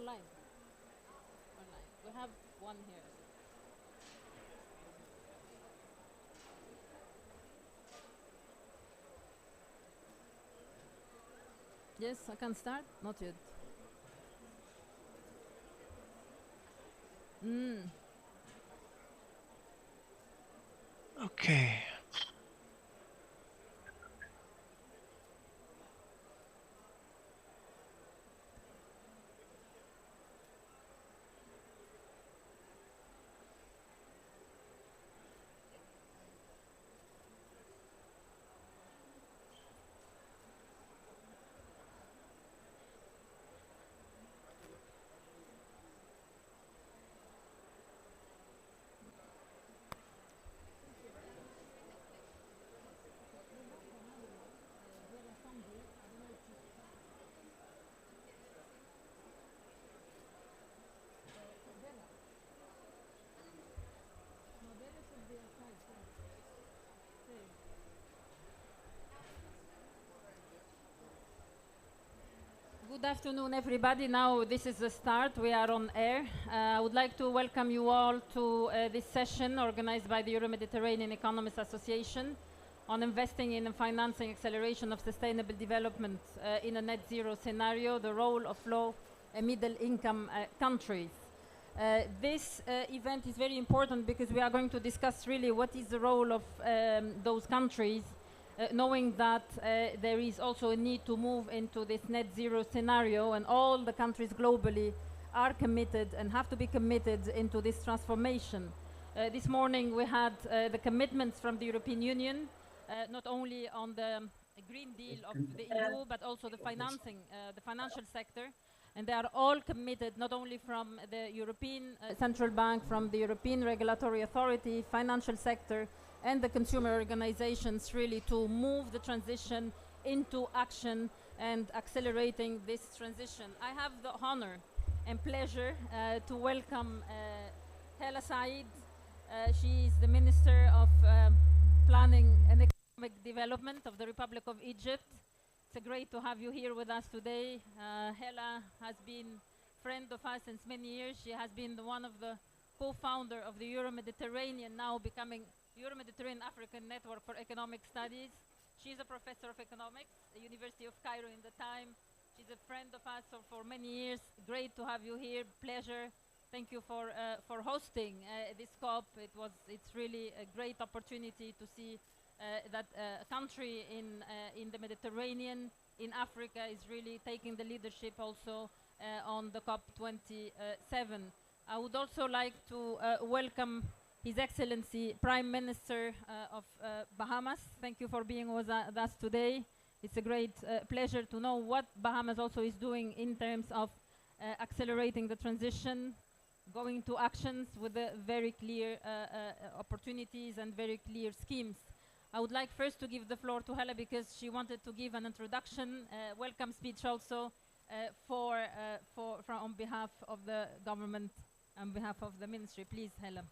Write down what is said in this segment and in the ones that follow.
live? We're live. We have one here. Yes, I can start. Not yet. Okay. Good afternoon, everybody. Now this is the start. We are on air. I would like to welcome you all to this session organized by the Euro-Mediterranean Economists Association on investing in and financing acceleration of sustainable development in a net zero scenario, the role of low and middle income countries. This event is very important because we are going to discuss really what is the role of those countries, knowing that there is also a need to move into this net zero scenario, and all the countries globally are committed and have to be committed into this transformation. This morning we had the commitments from the European Union, not only on the Green Deal of the EU, but also the financing, the financial sector. And they are all committed, not only from the European Central Bank, from the European Regulatory Authority, financial sector, and the consumer organizations, really to move the transition into action and accelerating this transition. I have the honor and pleasure to welcome Hala Said. She is the Minister of Planning and Economic Development of the Republic of Egypt. It's great to have you here with us today. Hala has been a friend of ours since many years. She has been one of the co-founder of the Euro-Mediterranean, now becoming Euro-Mediterranean African Network for Economic Studies. She's a professor of economics at the University of Cairo in the time. She's a friend of us for many years. Great to have you here. Pleasure. Thank you for hosting this COP. It's really a great opportunity to see that a country in the Mediterranean, in Africa, is really taking the leadership also on the COP27. I would also like to welcome His Excellency Prime Minister of Bahamas. Thank you for being with us today. It's a great pleasure to know what Bahamas also is doing in terms of accelerating the transition, going to actions with very clear opportunities and very clear schemes. I would like first to give the floor to Hala because she wanted to give an introduction, welcome speech also on behalf of the government, on behalf of the ministry. Please, Hala.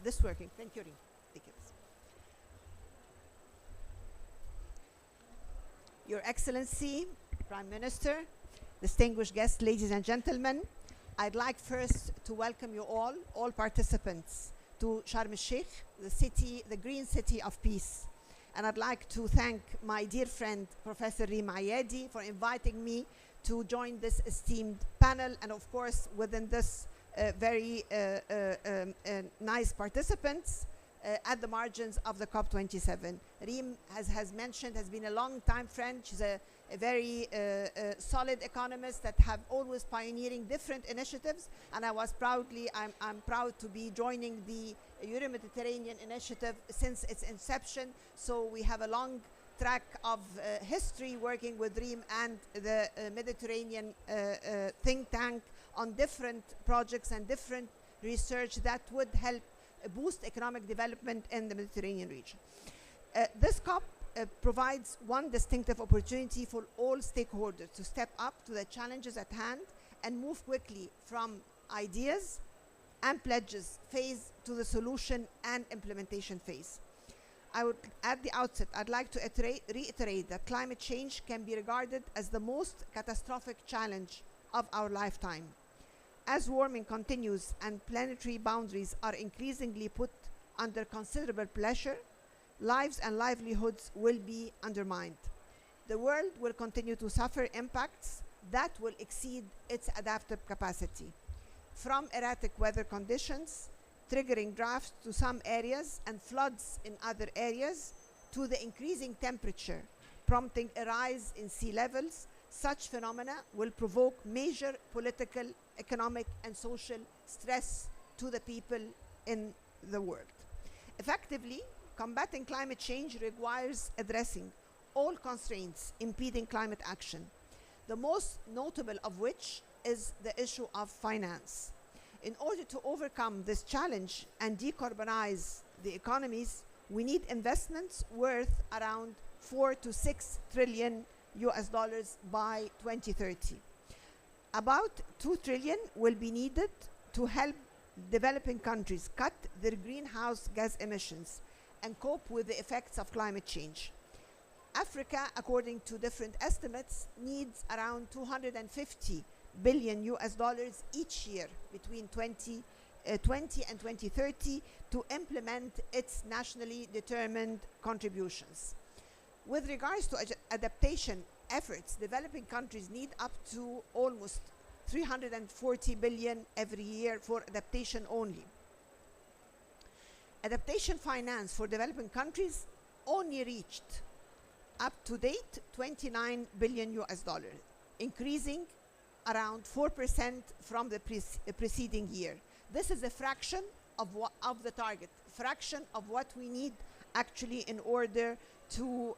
This working. Thank you. Your Excellency, Prime Minister, distinguished guests, ladies and gentlemen, I'd like first to welcome you all participants, to Sharm el-Sheikh, the green city of peace. And I'd like to thank my dear friend, Professor Reem Ayadi, for inviting me to join this esteemed panel, and of course, within this very nice participants at the margins of the COP27. Reem, has mentioned, has been a long-time friend. She's a very solid economist that have always pioneering different initiatives, and I'm proud to be joining the Euro-Mediterranean initiative since its inception. So we have a long track of history working with Reem and the Mediterranean think tank on different projects and different research that would help boost economic development in the Mediterranean region. This COP provides one distinctive opportunity for all stakeholders to step up to the challenges at hand and move quickly from ideas and pledges phase to the solution and implementation phase. at the outset, I'd like to reiterate that climate change can be regarded as the most catastrophic challenge of our lifetime. As warming continues and planetary boundaries are increasingly put under considerable pressure, lives and livelihoods will be undermined. The world will continue to suffer impacts that will exceed its adaptive capacity, from erratic weather conditions, triggering droughts to some areas and floods in other areas, to the increasing temperature, prompting a rise in sea levels. Such phenomena will provoke major political, economic, and social stress to the people in the world. Effectively, combating climate change requires addressing all constraints impeding climate action, the most notable of which is the issue of finance. In order to overcome this challenge and decarbonize the economies, we need investments worth around 4 to 6 trillion US dollars by 2030. About 2 trillion will be needed to help developing countries cut their greenhouse gas emissions and cope with the effects of climate change. Africa, according to different estimates, needs around 250 billion US dollars each year between 2020 and 2030 to implement its nationally determined contributions. With regards to adaptation efforts, developing countries need up to almost 340 billion every year for adaptation only. Adaptation finance for developing countries only reached up to date 29 billion US dollars, increasing around 4% from the preceding year. This is a fraction of the fraction of what we need actually in order to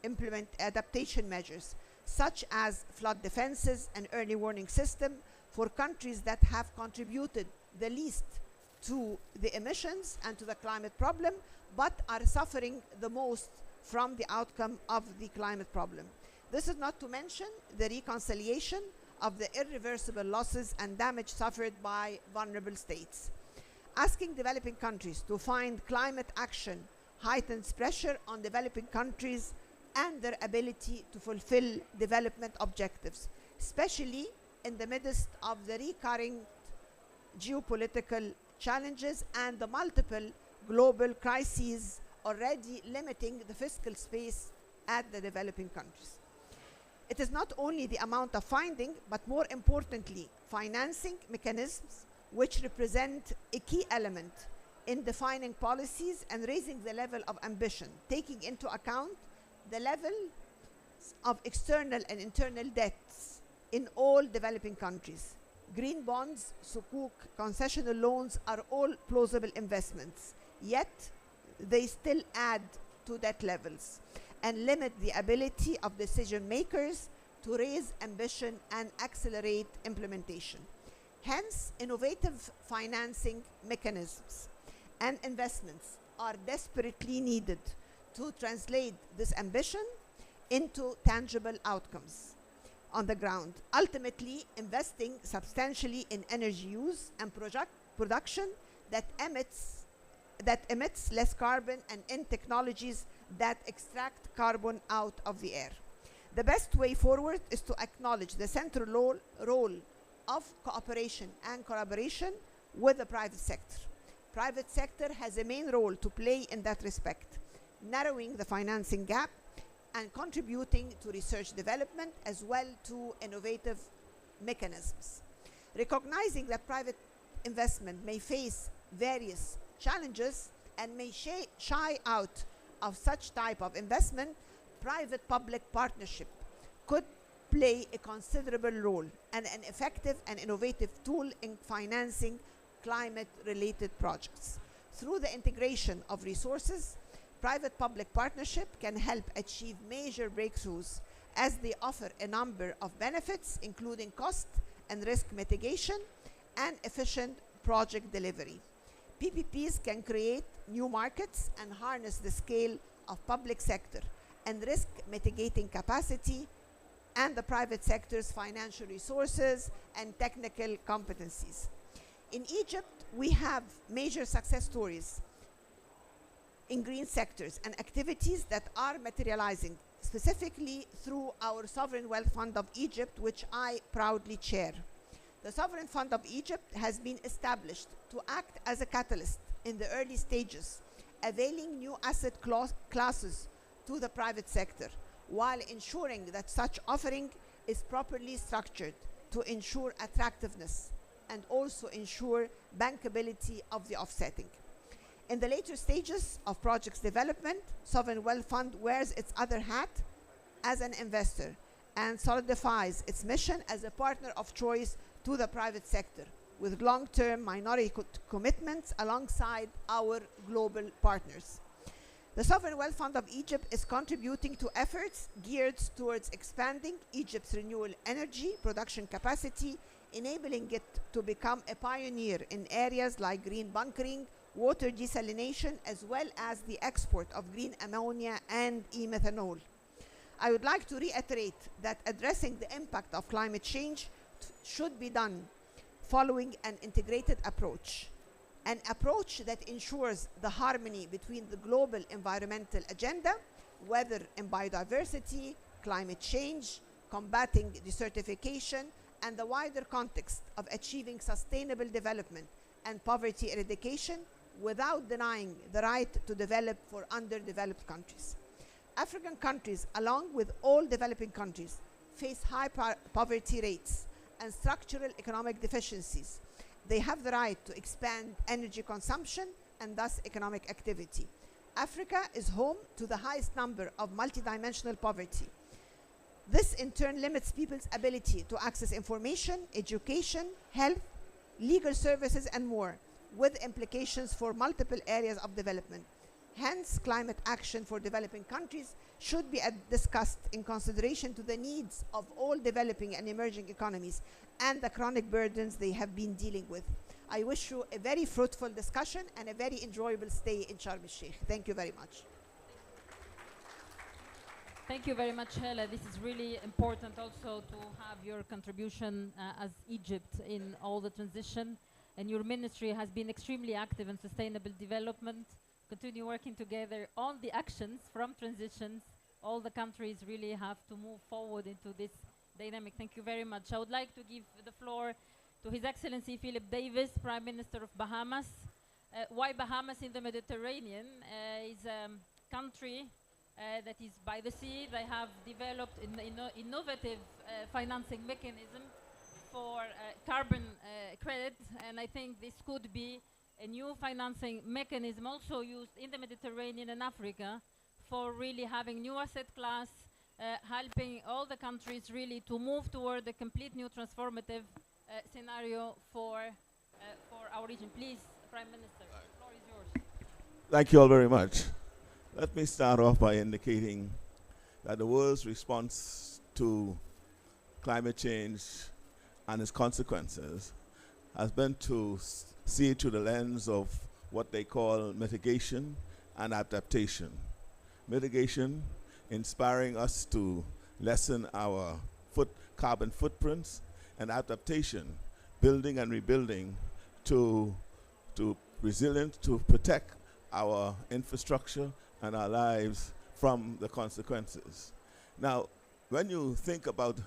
implement adaptation measures, such as flood defenses and early warning system for countries that have contributed the least to the emissions and to the climate problem, but are suffering the most from the outcome of the climate problem. This is not to mention the reconciliation of the irreversible losses and damage suffered by vulnerable states. Asking developing countries to find climate action heightens pressure on developing countries and their ability to fulfill development objectives, especially in the midst of the recurring geopolitical challenges and the multiple global crises already limiting the fiscal space at the developing countries. It is not only the amount of funding, but more importantly, financing mechanisms which represent a key element in defining policies and raising the level of ambition, taking into account the level of external and internal debts in all developing countries. Green bonds, sukuk, concessional loans are all plausible investments, yet they still add to debt levels and limit the ability of decision makers to raise ambition and accelerate implementation. Hence, innovative financing mechanisms and investments are desperately needed to translate this ambition into tangible outcomes on the ground, ultimately investing substantially in energy use and production that emits less carbon and in technologies that extract carbon out of the air. The best way forward is to acknowledge the central role of cooperation and collaboration with the private sector. Private sector has a main role to play in that respect, narrowing the financing gap and contributing to research development as well to innovative mechanisms. Recognizing that private investment may face various challenges and may shy out of such type of investment, private-public partnership could play a considerable role and an effective and innovative tool in financing climate-related projects. Through the integration of resources, private-public partnership can help achieve major breakthroughs as they offer a number of benefits, including cost and risk mitigation and efficient project delivery. PPPs can create new markets and harness the scale of public sector and risk mitigating capacity and the private sector's financial resources and technical competencies. In Egypt, we have major success stories in green sectors and activities that are materializing, specifically through our Sovereign Wealth Fund of Egypt, which I proudly chair. The Sovereign Fund of Egypt has been established to act as a catalyst in the early stages, availing new asset classes to the private sector, while ensuring that such offering is properly structured to ensure attractiveness and also ensure bankability of the offsetting. In the later stages of projects development, Sovereign Wealth Fund wears its other hat as an investor and solidifies its mission as a partner of choice to the private sector, with long-term minority commitments alongside our global partners. The Sovereign Wealth Fund of Egypt is contributing to efforts geared towards expanding Egypt's renewable energy production capacity, enabling it to become a pioneer in areas like green bunkering, water desalination, as well as the export of green ammonia and e-methanol. I would like to reiterate that addressing the impact of climate change should be done following an integrated approach, an approach that ensures the harmony between the global environmental agenda, whether in biodiversity, climate change, combating desertification, and the wider context of achieving sustainable development and poverty eradication without denying the right to develop for underdeveloped countries. African countries, along with all developing countries, face high poverty rates and structural economic deficiencies. They have the right to expand energy consumption and thus economic activity. Africa is home to the highest number of multidimensional poverty. This in turn limits people's ability to access information, education, health, legal services, and more, with implications for multiple areas of development. Hence, climate action for developing countries should be discussed in consideration to the needs of all developing and emerging economies and the chronic burdens they have been dealing with. I wish you a very fruitful discussion and a very enjoyable stay in Sharm el-Sheikh. Thank you very much. Thank you very much, Hela. This is really important also to have your contribution as Egypt in all the transition. And your ministry has been extremely active in sustainable development. Continue working together on the actions from transitions. All the countries really have to move forward into this dynamic. Thank you very much. I would like to give the floor to His Excellency Philip Davis, Prime Minister of Bahamas. Why Bahamas in the Mediterranean? Is a country that is by the sea. They have developed an innovative financing mechanism for carbon credit, and I think this could be a new financing mechanism also used in the Mediterranean and Africa for really having new asset class, helping all the countries really to move toward a complete new transformative scenario for our region. Please, Prime Minister, the floor is yours. Thank you all very much. Let me start off by indicating that the world's response to climate change and its consequences has been to see it through the lens of what they call mitigation and adaptation. Mitigation, inspiring us to lessen our carbon footprints, and adaptation, building and rebuilding to resilient, to protect our infrastructure and our lives from the consequences. Now, when you think about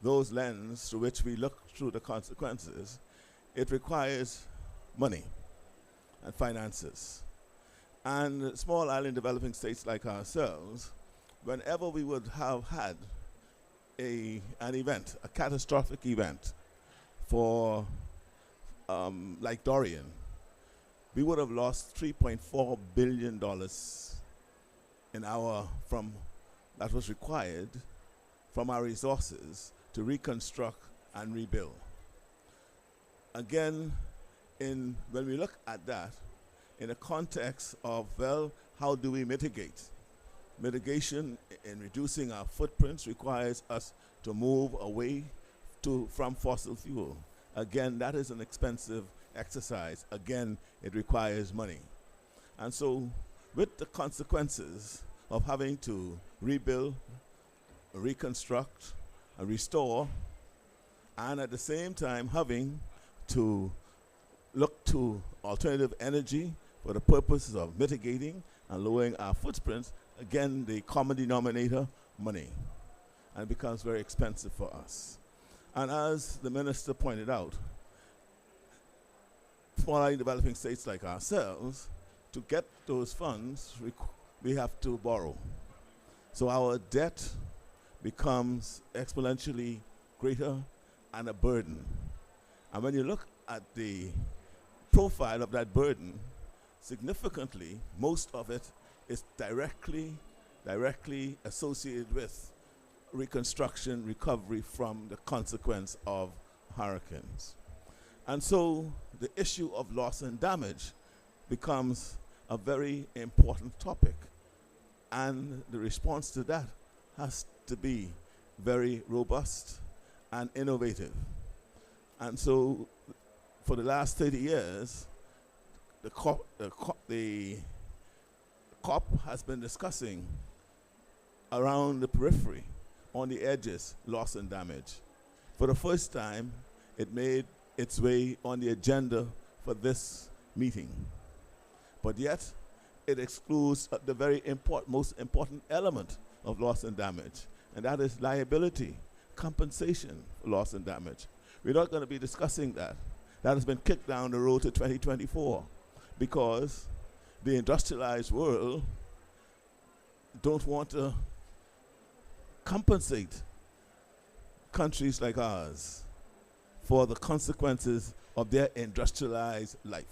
those lenses through which we look through the consequences, it requires money and finances. And small island developing states like ourselves, whenever we would have had an event, a catastrophic event for like Dorian, we would have lost $3.4 billion that was required from our resources to reconstruct and rebuild. Again, when we look at that in the context of, well, how do we mitigate? Mitigation in reducing our footprints requires us to move away from fossil fuel. Again, that is an expensive exercise. Again, it requires money. And so with the consequences of having to rebuild, reconstruct, and restore, and at the same time having to look to alternative energy for the purposes of mitigating and lowering our footprints, again, the common denominator, money. And it becomes very expensive for us. And as the minister pointed out, smaller developing states like ourselves, to get those funds, we have to borrow. So our debt becomes exponentially greater and a burden. And when you look at the profile of that burden, significantly, most of it is directly associated with reconstruction, recovery from the consequence of hurricanes. And so the issue of loss and damage becomes a very important topic. And the response to that has to be very robust and innovative. And so for the last 30 years, the COP has been discussing around the periphery, on the edges, loss and damage. For the first time, it made its way on the agenda for this meeting. But yet, it excludes the very most important element of loss and damage, and that is liability, compensation for loss and damage. We're not going to be discussing that. That has been kicked down the road to 2024 because the industrialized world don't want to compensate countries like ours for the consequences of their industrialized life.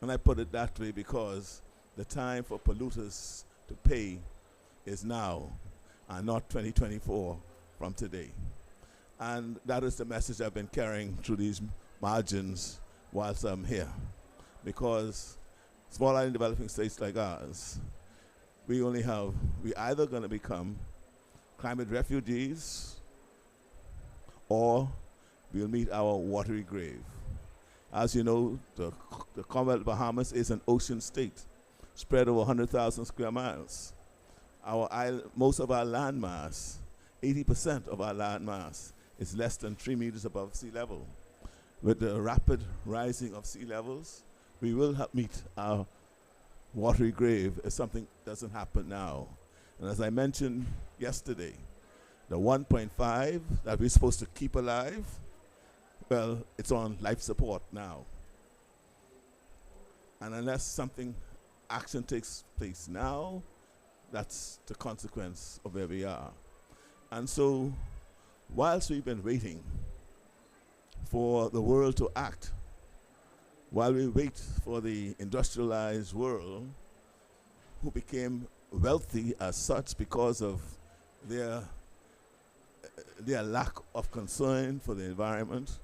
And I put it that way because the time for polluters to pay is now and not 2024 from today. And that is the message I've been carrying through these margins whilst I'm here. Because small island developing states like ours, we either going to become climate refugees or we'll meet our watery grave. As you know, the Commonwealth of Bahamas is an ocean state, spread over 100,000 square miles. Most of our land mass, 80% of our land mass, is less than 3 meters above sea level. With the rapid rising of sea levels, we will meet our watery grave if something doesn't happen now. And as I mentioned yesterday, the 1.5 that we're supposed to keep alive, well, it's on life support now. And unless action takes place now, that's the consequence of where we are. And so, whilst we've been waiting for the world to act, while we wait for the industrialized world, who became wealthy as such because of their lack of concern for the environment,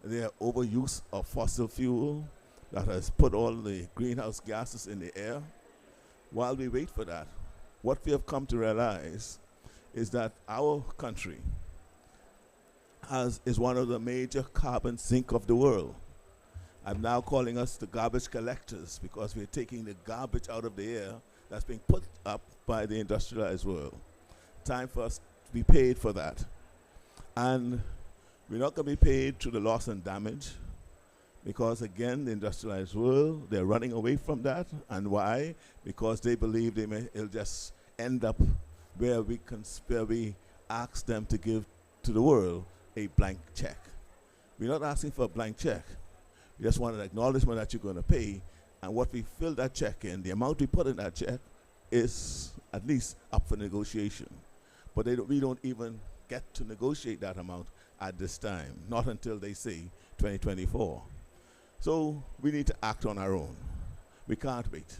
their overuse of fossil fuel that has put all the greenhouse gases in the air. While we wait for that, what we have come to realize is that our country is one of the major carbon sink of the world. I'm now calling us the garbage collectors because we're taking the garbage out of the air that's being put up by the industrialized world. Time for us to be paid for that. And we're not going to be paid through the loss and damage because, again, the industrialized world, they're running away from that. And why? Because they believe it'll just end up where we ask them to give to the world a blank check. We're not asking for a blank check. We just want an acknowledgement that you're going to pay, and what we fill that check in, the amount we put in that check, is at least up for negotiation. But we don't even get to negotiate that amount at this time, not until they say 2024. So we need to act on our own. We can't wait.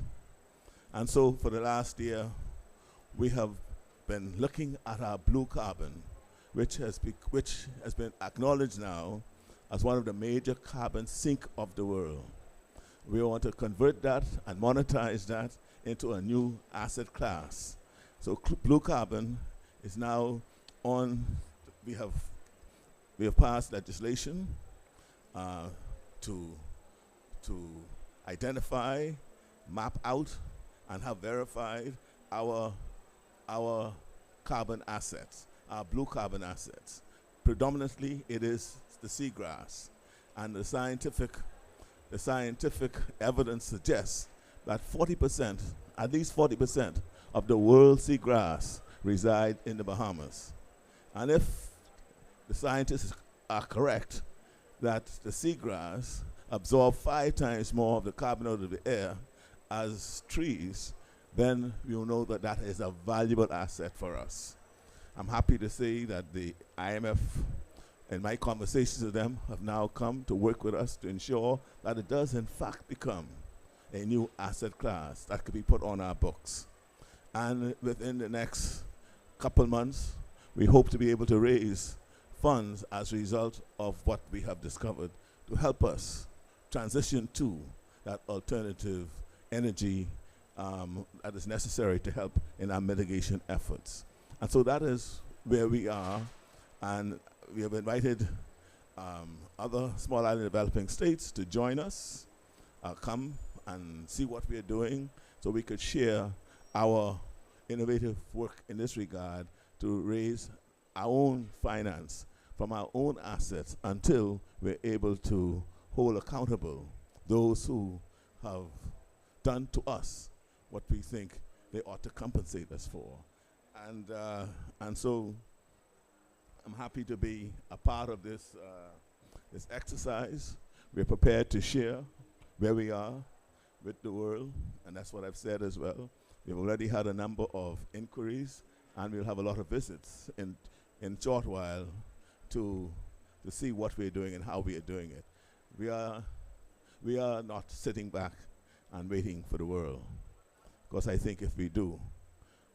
And so for the last year, we have been looking at our blue carbon, which has been acknowledged now as one of the major carbon sink of the world. We want to convert that and monetize that into a new asset class. So blue carbon is now on. We have passed legislation to identify, map out, and have verified our carbon assets, our blue carbon assets. Predominantly, it is the seagrass, and the scientific evidence suggests that 40%, at least 40% of the world's seagrass reside in the Bahamas. And if the scientists are correct that the seagrass absorb 5 times more of the carbon out of the air as trees, then you'll know that that is a valuable asset for us. I'm happy to say that the IMF, in my conversations with them, have now come to work with us to ensure that it does in fact become a new asset class that could be put on our books. And within the next couple months, we hope to be able to raise funds as a result of what we have discovered to help us transition to that alternative energy that is necessary to help in our mitigation efforts. And so that is where we are, and we have invited other small island developing states to join us, come and see what we are doing so we could share our innovative work in this regard to raise our own finance from our own assets until we're able to hold accountable those who have done to us what we think they ought to compensate us for. And so I'm happy to be a part of this, this exercise. We're prepared to share where we are with the world, and that's what I've said as well. We've already had a number of inquiries, and we'll have a lot of visits in short while to see what we're doing and how we are doing it. We are not sitting back and waiting for the world, because I think if we do,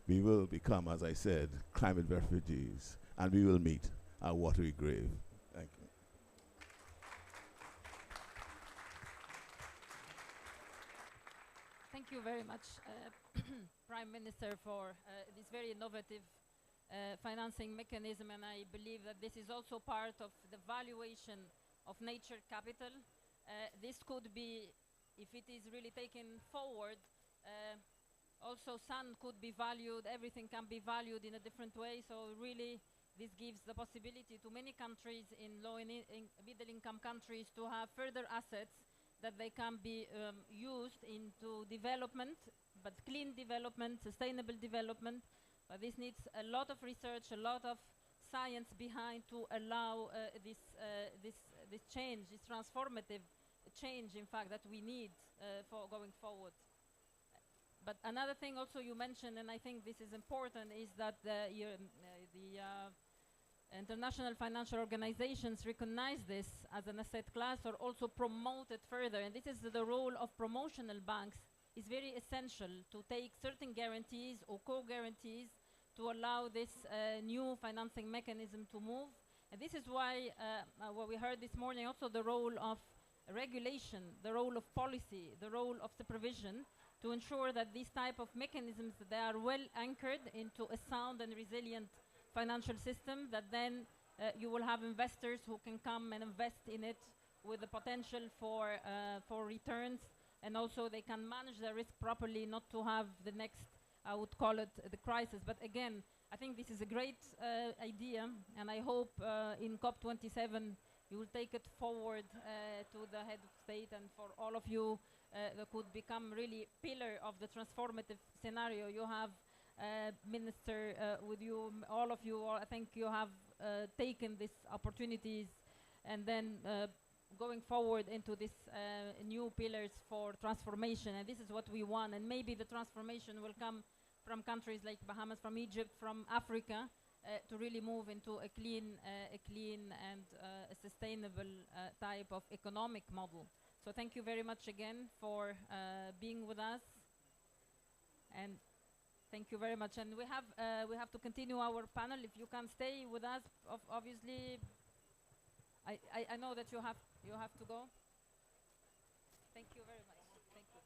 we will become, as I said, climate refugees, and we will meet our watery grave. Thank you. Thank you very much, Prime Minister, for this very innovative financing mechanism, and I believe that this is also part of the valuation of nature capital. This could be, if it is really taken forward, also sun could be valued, everything can be valued in a different way, so really this gives the possibility to many countries in low and middle income countries to have further assets that they can be used into development, but clean development, sustainable development. But this needs a lot of research, a lot of science behind to allow this change, this transformative change, in fact, that we need for going forward. But another thing also you mentioned, and I think this is important, is that the international financial organizations recognize this as an asset class or also promote it further. And this is the role of promotional banks. It's very essential to take certain guarantees or co-guarantees to allow this new financing mechanism to move. And this is why what we heard this morning, also the role of regulation, the role of policy, the role of supervision, to ensure that these type of mechanisms, they are well anchored into a sound and resilient financial system, that then you will have investors who can come and invest in it with the potential for returns, and also they can manage their risk properly, not to have the next, I would call it, the crisis. But again, I think this is a great idea, and I hope in COP27 you will take it forward to the head of state, and for all of you that could become really pillar of the transformative scenario. You have Minister with you, all of you, I think you have taken these opportunities, and then going forward into this new pillars for transformation, and this is what we want. And maybe the transformation will come from countries like Bahamas, from Egypt, from Africa, to really move into a clean and a sustainable type of economic model. So thank you very much again for being with us, and thank you very much. And we have to continue our panel. If you can stay with us, obviously. I know that you have to go. Thank you very much. Thank you.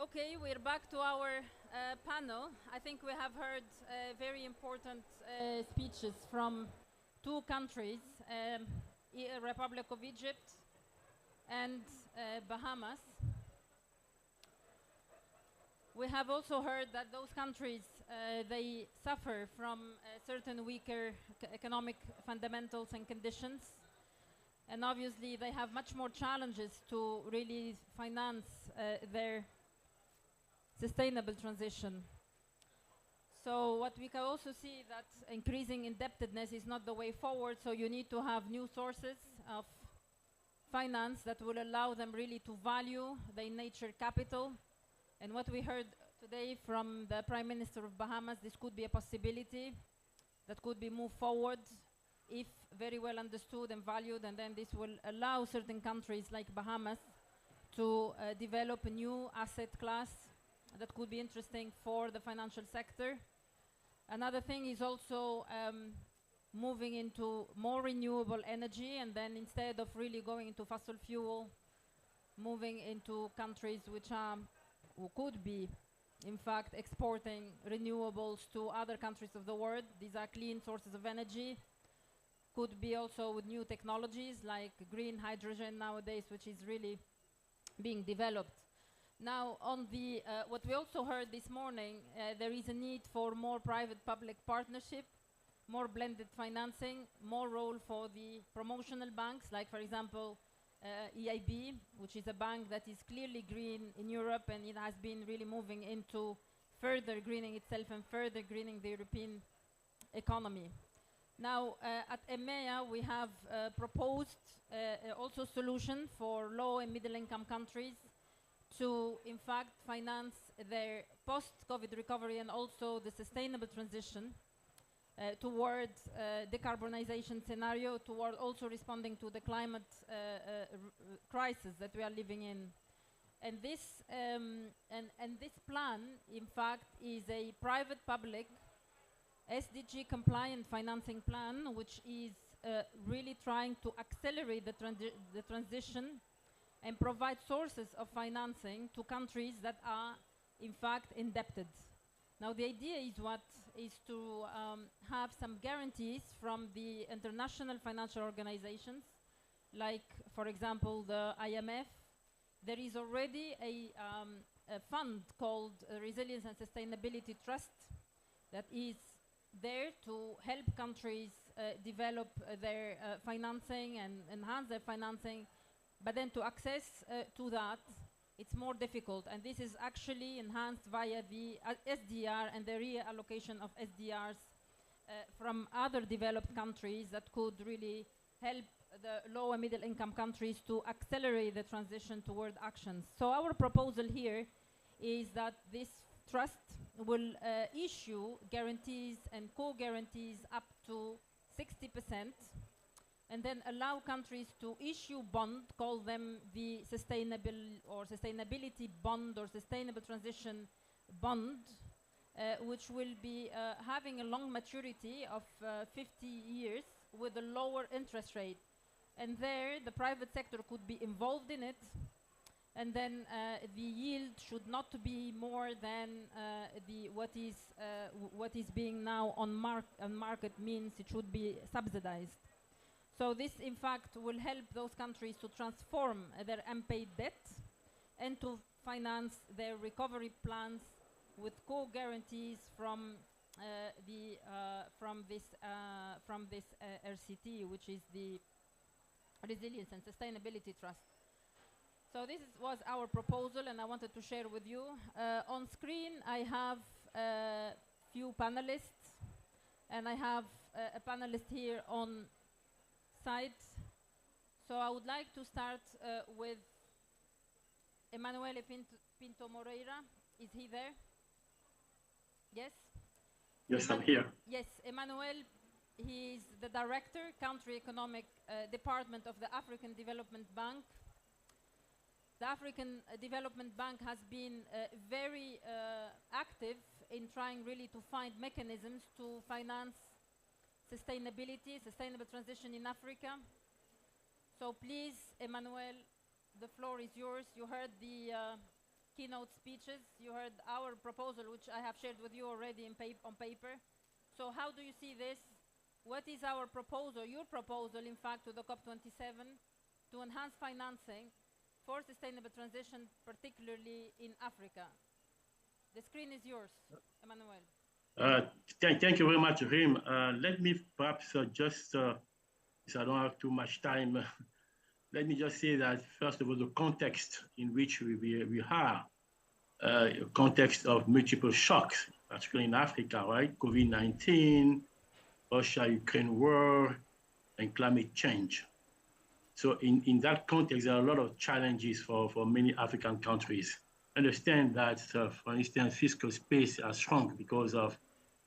Okay, we're back to our panel. I think we have heard very important speeches from two countries, Republic of Egypt and Bahamas. We have also heard that those countries, they suffer from certain weaker economic fundamentals and conditions. And obviously, they have much more challenges to really finance their sustainable transition. So what we can also see that increasing indebtedness is not the way forward, so you need to have new sources of finance that will allow them really to value their nature capital. And what we heard today from the Prime Minister of Bahamas, this could be a possibility that could be moved forward if very well understood and valued, and then this will allow certain countries like Bahamas to develop a new asset class that could be interesting for the financial sector. Another thing is also moving into more renewable energy, and then instead of really going into fossil fuel, moving into countries which are, who could be, in fact, exporting renewables to other countries of the world. These are clean sources of energy. Could be also with new technologies like green hydrogen nowadays, which is really being developed. Now, on the what we also heard this morning, there is a need for more private-public partnership, more blended financing, more role for the promotional banks, like, for example, EIB, which is a bank that is clearly green in Europe, and it has been really moving into further greening itself and further greening the European economy. Now, at EMEA, we have proposed also solution for low and middle-income countries to, in fact, finance their post-COVID recovery and also the sustainable transition towards decarbonization scenario, toward also responding to the climate crisis that we are living in. And this, this plan, in fact, is a private-public SDG compliant financing plan, which is really trying to accelerate the transition and provide sources of financing to countries that are, in fact, indebted. Now, the idea is to have some guarantees from the international financial organizations, like, for example, the IMF. There is already a fund called Resilience and Sustainability Trust that is there to help countries develop their financing and enhance their financing, but then to access to that, it's more difficult, and this is actually enhanced via the SDR and the reallocation of SDRs from other developed countries that could really help the low and middle income countries to accelerate the transition toward actions. So our proposal here is that this trust will issue guarantees and co-guarantees up to 60%, and then allow countries to issue bond, call them the sustainable or sustainability bond or sustainable transition bond, which will be having a long maturity of 50 years with a lower interest rate. And there, the private sector could be involved in it, and then the yield should not be more than what is being now on market, means it should be subsidized. So this, in fact, will help those countries to transform their unpaid debt and to finance their recovery plans with co-guarantees from this RCT, which is the Resilience and Sustainability Trust. So this was our proposal, and I wanted to share with you. On screen, I have a few panelists, and I have a panelist here on site. So I would like to start with Emanuele Pinto Moreira. Is he there? Yes? Yes, I'm here. Yes, Emanuele, he is the Director, Country Economic Department of the African Development Bank. The African Development Bank has been very active in trying really to find mechanisms to finance sustainability, sustainable transition in Africa. So please, Emmanuel, the floor is yours. You heard the keynote speeches. You heard our proposal, which I have shared with you already on paper. So how do you see this? What is our proposal, your proposal, in fact, to the COP27 to enhance financing for sustainable transition, particularly in Africa? The screen is yours, Emmanuel. Thank you very much, Rim. Let me perhaps just, so I don't have too much time, let me just say that, first of all, the context in which we are, a context of multiple shocks, particularly in Africa, right? COVID-19, Russia-Ukraine war, and climate change. So in that context, there are a lot of challenges for many African countries. Understand that, for instance, fiscal space has shrunk because of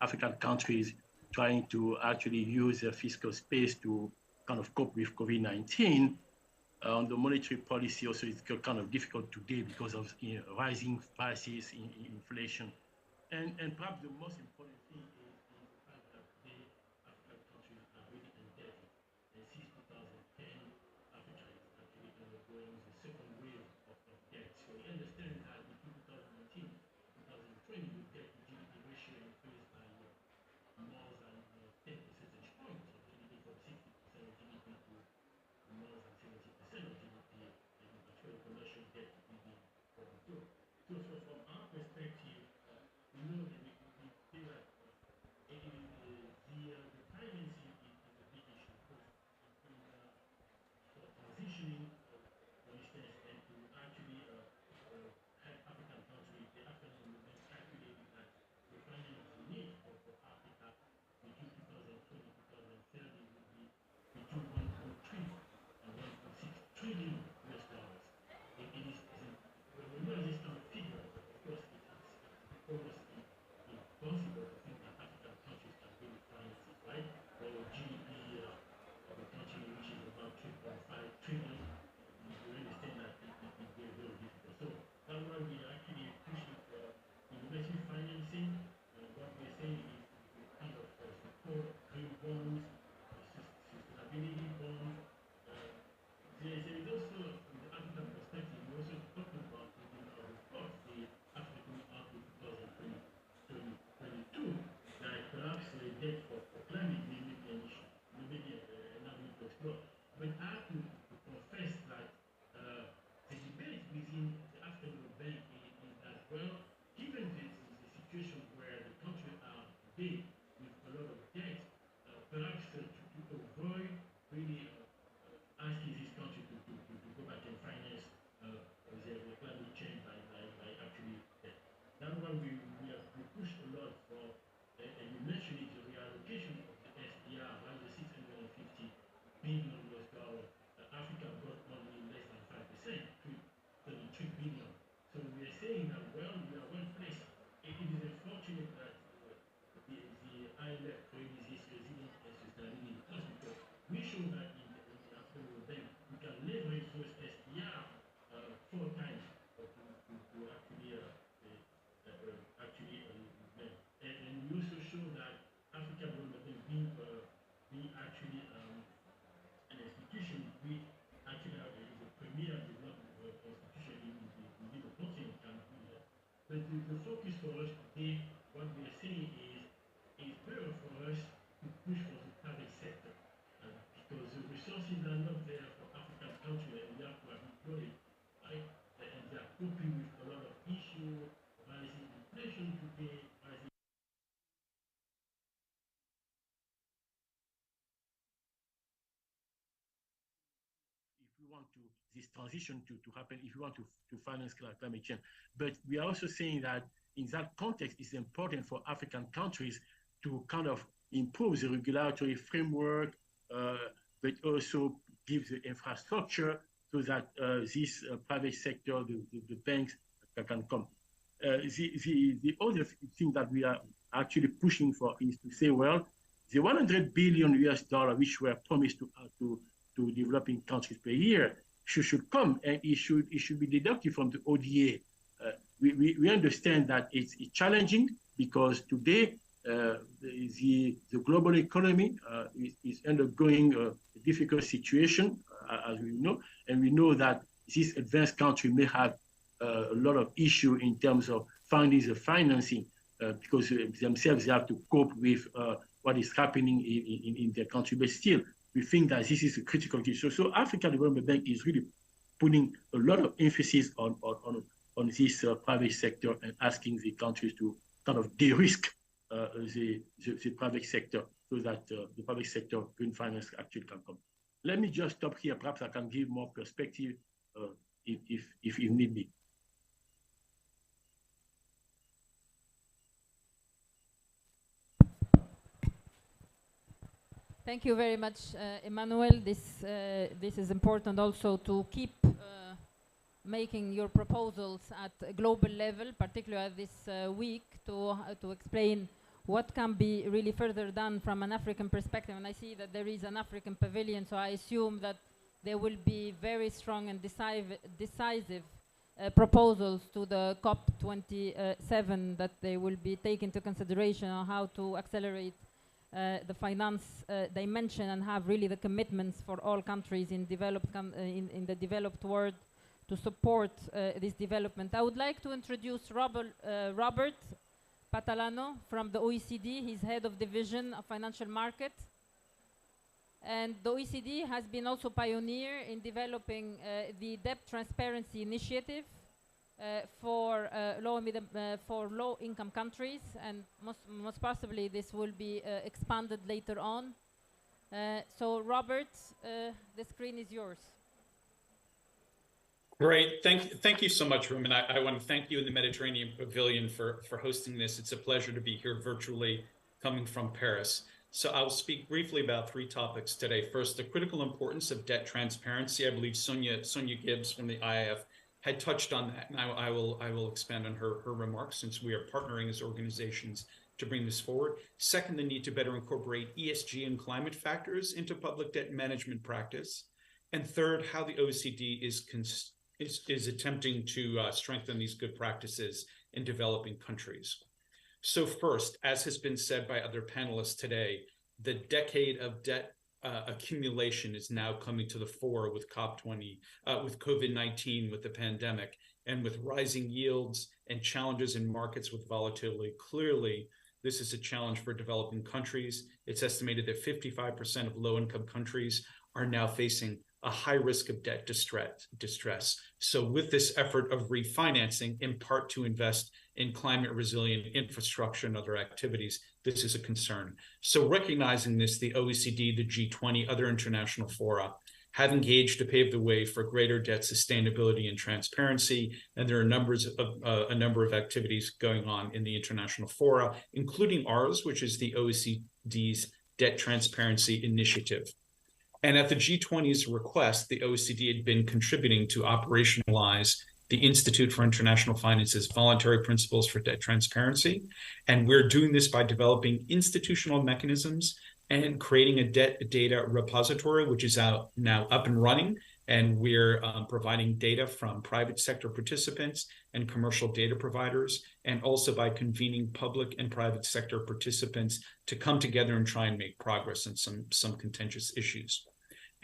African countries trying to actually use their fiscal space to kind of cope with COVID-19. On the monetary policy also, it's kind of difficult today because of rising prices, inflation. And perhaps the most important thing is the fact that today African countries are really indebted. And since 2010, Africa is actually undergoing the second wave of debt. So we understand that between 2019 and 2020, the debt to GDP ratio increased by more than 10 percentage points of GDP, from 60% of GDP to more than 70% of GDP, and actually commercial debt to GDP. So from our perspective, we know that we feel that the financing is a big issue, because for transitioning, for instance, and to actually help African countries, the African movement calculated that the financing need for Africa between 2020 and 2030 would be between 1.3 and 1.6 trillion US dollars. It is, when we know this kind of figure, of course, it is almost impossible to think that African countries can really finance it, right? Or GDP of a country which is about 3.5 trillion, you understand that it is very, very difficult. So that's why we are actually pushing for innovation financing. What we're saying is to kind of support green bonds, sustainability bonds. There is also, from the African perspective, we're also talking about within our report, the African Outlook 2022, that perhaps the debt for climate may be an issue, maybe an avenue to explore. But I have to confess that the debate within the African Bank is that, well, given the situation where the countries are today with a lot of debt, perhaps to avoid really asking this country to go back and finance the climate change by actually debt. That's why we pushed a lot for, and you mentioned it, the reallocation of the SDR, right, the 650 billion US dollar. Africa got only less than 5%, 33 billion. So we are saying that, well, we are well placed. It is unfortunate that the IMF created this resilience and sustainability cost, because we show that in the African Bank, we can leverage those SDR 4 times to actually and we also show that African Development Bank being actually an institution which actually is a premier development institution within the continent can do that. But the focus for us today, what we are saying is it's better for us to push for the private sector, because the resources are not there for African countries, and we have to employ it, right? And they are coping with a lot of issues, rising inflation today, rising. If we want this transition to happen, if we want to finance climate change. But we are also saying that in that context, it's important for African countries to kind of improve the regulatory framework, but also give the infrastructure so that this private sector, the banks can come. The other thing that we are actually pushing for is to say, well, the 100 billion US dollar which were promised to developing countries per year should come, and it should be deducted from the ODA. We understand that it's challenging because today the global economy is undergoing a difficult situation, as we know, and we know that this advanced country may have a lot of issue in terms of finding the financing because themselves they have to cope with what is happening in their country. But still, we think that this is a critical issue. So African Development Bank is really putting a lot of emphasis on this private sector and asking the countries to kind of de-risk the private sector so that the private sector green finance actually can come. Let me just stop here. Perhaps I can give more perspective if you need me. Thank you very much, Emmanuel. This is important also to keep making your proposals at a global level, particularly this week, to explain what can be really further done from an African perspective. And I see that there is an African pavilion, so I assume that there will be very strong and decisive proposals to the COP27 that they will be taken into consideration on how to accelerate the finance dimension and have really the commitments for all countries in in the developed world to support this development. I would like to introduce Robert Patalano from the OECD. He's head of division of financial market. And the OECD has been also pioneer in developing the debt transparency initiative for low-income countries, and most possibly this will be expanded later on. So Robert, the screen is yours. Great, thank you so much, Ruben. I want to thank you in the Mediterranean Pavilion for hosting this. It's a pleasure to be here virtually coming from Paris. So I'll speak briefly about three topics today. First, the critical importance of debt transparency. I believe Sonia Gibbs from the IIF had touched on that, and I will expand on her remarks since we are partnering as organizations to bring this forward. Second, the need to better incorporate ESG and climate factors into public debt management practice. And third, how the OECD is attempting to strengthen these good practices in developing countries. So first, as has been said by other panelists today, the decade of debt accumulation is now coming to the fore with COP20, with COVID-19, with the pandemic, and with rising yields and challenges in markets with volatility. Clearly, this is a challenge for developing countries. It's estimated that 55% of low-income countries are now facing a high risk of debt distress. So with this effort of refinancing, in part to invest in climate resilient infrastructure and other activities, this is a concern. So recognizing this, the OECD, the G20, other international fora have engaged to pave the way for greater debt sustainability and transparency. And there are a number of activities going on in the international fora, including ours, which is the OECD's Debt Transparency Initiative. And at the G20's request, the OECD had been contributing to operationalize the Institute for International Finance's voluntary principles for debt transparency. And we're doing this by developing institutional mechanisms and creating a debt data repository, which is now up and running. And we're providing data from private sector participants and commercial data providers, and also by convening public and private sector participants to come together and try and make progress on some contentious issues.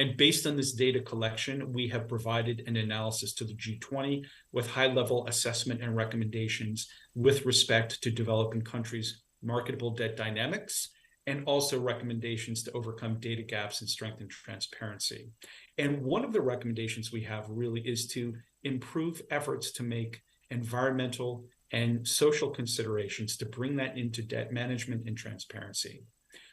And based on this data collection, we have provided an analysis to the G20 with high-level assessment and recommendations with respect to developing countries' marketable debt dynamics, and also recommendations to overcome data gaps and strengthen transparency. And one of the recommendations we have really is to improve efforts to make environmental and social considerations to bring that into debt management and transparency.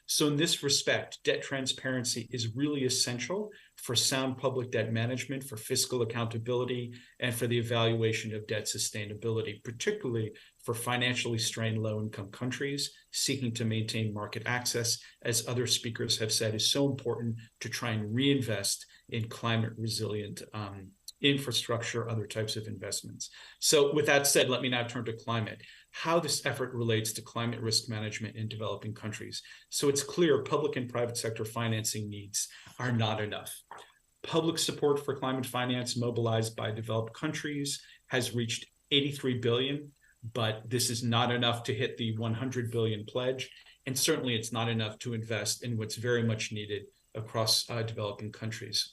So in this respect, debt transparency is really essential for sound public debt management, for fiscal accountability, and for the evaluation of debt sustainability, particularly for financially strained low-income countries seeking to maintain market access, as other speakers have said, is so important to try and reinvest in climate resilient infrastructure, other types of investments. So with that said, let me now turn to climate, how this effort relates to climate risk management in developing countries. So it's clear public and private sector financing needs are not enough. Public support for climate finance mobilized by developed countries has reached 83 billion, but this is not enough to hit the 100 billion pledge. And certainly it's not enough to invest in what's very much needed across developing countries.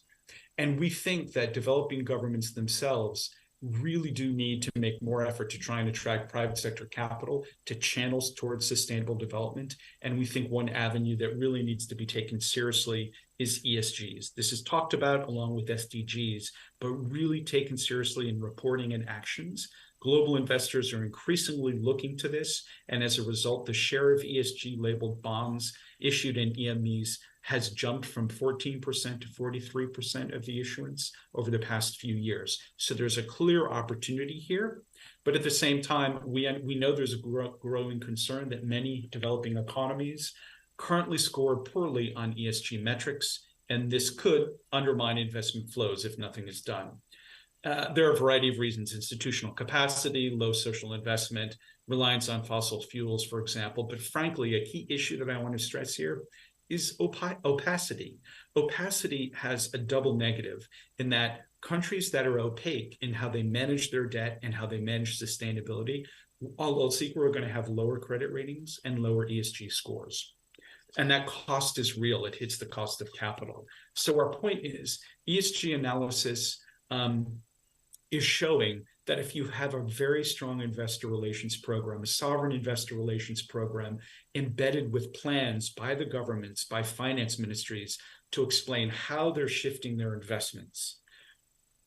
And we think that developing governments themselves really do need to make more effort to try and attract private sector capital to channels towards sustainable development. And we think one avenue that really needs to be taken seriously is ESGs. This is talked about along with SDGs, but really taken seriously in reporting and actions. Global investors are increasingly looking to this, and as a result, the share of ESG-labeled bonds issued in EMEs has jumped from 14% to 43% of the issuance over the past few years. So there's a clear opportunity here, but at the same time, we know there's a growing concern that many developing economies currently score poorly on ESG metrics, and this could undermine investment flows if nothing is done. There are a variety of reasons: institutional capacity, low social investment, reliance on fossil fuels, for example. But frankly, a key issue that I want to stress here is opacity. Opacity has a double negative in that countries that are opaque in how they manage their debt and how they manage sustainability, all else equal, are going to have lower credit ratings and lower ESG scores. And that cost is real. It hits the cost of capital. So our point is ESG analysis is showing that if you have a very strong investor relations program, a sovereign investor relations program embedded with plans by the governments, by finance ministries to explain how they're shifting their investments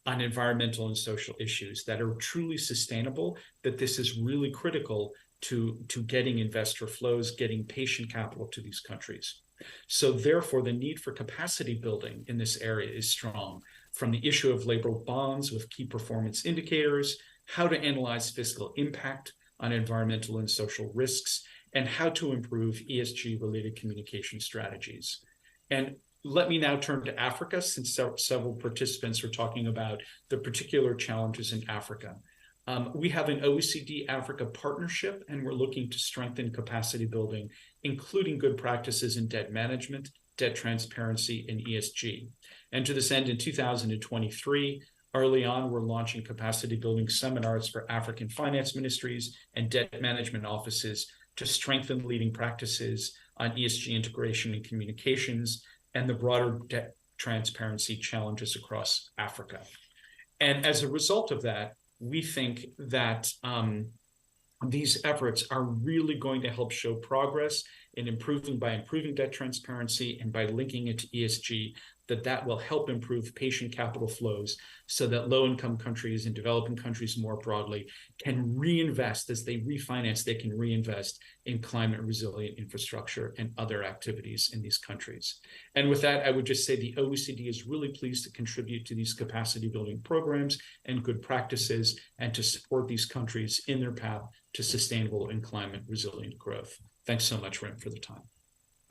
on environmental and social issues that are truly sustainable, that this is really critical to getting investor flows, getting patient capital to these countries. So therefore, the need for capacity building in this area is strong, from the issue of labeled bonds with key performance indicators, how to analyze fiscal impact on environmental and social risks, and how to improve ESG-related communication strategies. And let me now turn to Africa, since several participants are talking about the particular challenges in Africa. We have an OECD Africa partnership, and we're looking to strengthen capacity building, including good practices in debt management, debt transparency, and ESG. And to this end, in 2023, early on, we're launching capacity building seminars for African finance ministries and debt management offices to strengthen leading practices on ESG integration and communications and the broader debt transparency challenges across Africa. And as a result of that, we think that these efforts are really going to help show progress in improving debt transparency and by linking it to ESG, that will help improve patient capital flows so that low-income countries and developing countries more broadly can reinvest. As they refinance, they can reinvest in climate-resilient infrastructure and other activities in these countries. And with that, I would just say the OECD is really pleased to contribute to these capacity-building programs and good practices and to support these countries in their path to sustainable and climate-resilient growth. Thanks so much, Rim, for the time.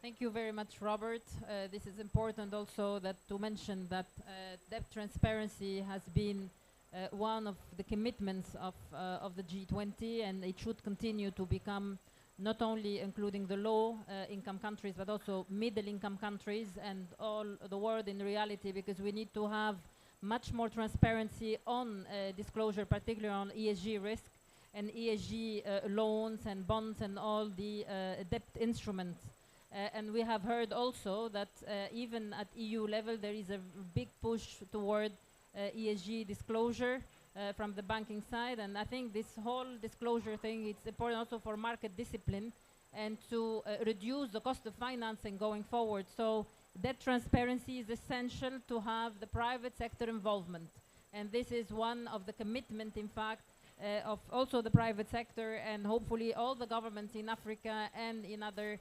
Thank you very much, Robert. This is important also to mention that debt transparency has been one of the commitments of the G20, and it should continue to become not only including the low income countries, but also middle income countries and all the world in reality, because we need to have much more transparency on disclosure, particularly on ESG risk and ESG loans and bonds and all the debt instruments. And we have heard also that even at EU level, there is a big push toward ESG disclosure from the banking side. And I think this whole disclosure thing, it's important also for market discipline and to reduce the cost of financing going forward. So debt transparency is essential to have the private sector involvement. And this is one of the commitment, in fact, of also the private sector and hopefully all the governments in Africa and in other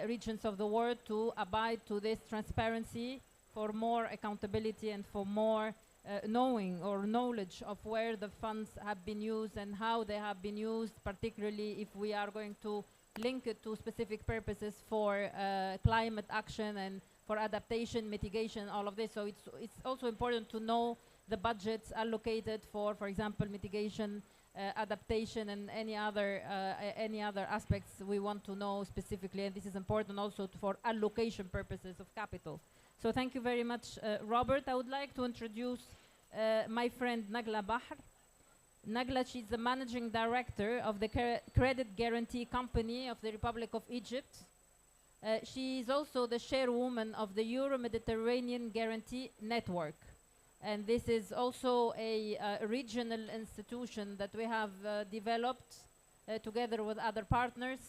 regions of the world to abide to this transparency for more accountability and for more knowing or knowledge of where the funds have been used and how they have been used, particularly if we are going to link it to specific purposes for climate action and for adaptation, mitigation, all of this. So it's also important to know the budgets allocated for example, mitigation, adaptation, and any other aspects we want to know specifically, and this is important also for allocation purposes of capital. So thank you very much, Robert. I would like to introduce my friend Nagla Bahr. Nagla, she's the managing director of the Credit Guarantee Company of the Republic of Egypt. She is also the chairwoman of the Euro-Mediterranean Guarantee Network. And this is also a regional institution that we have developed together with other partners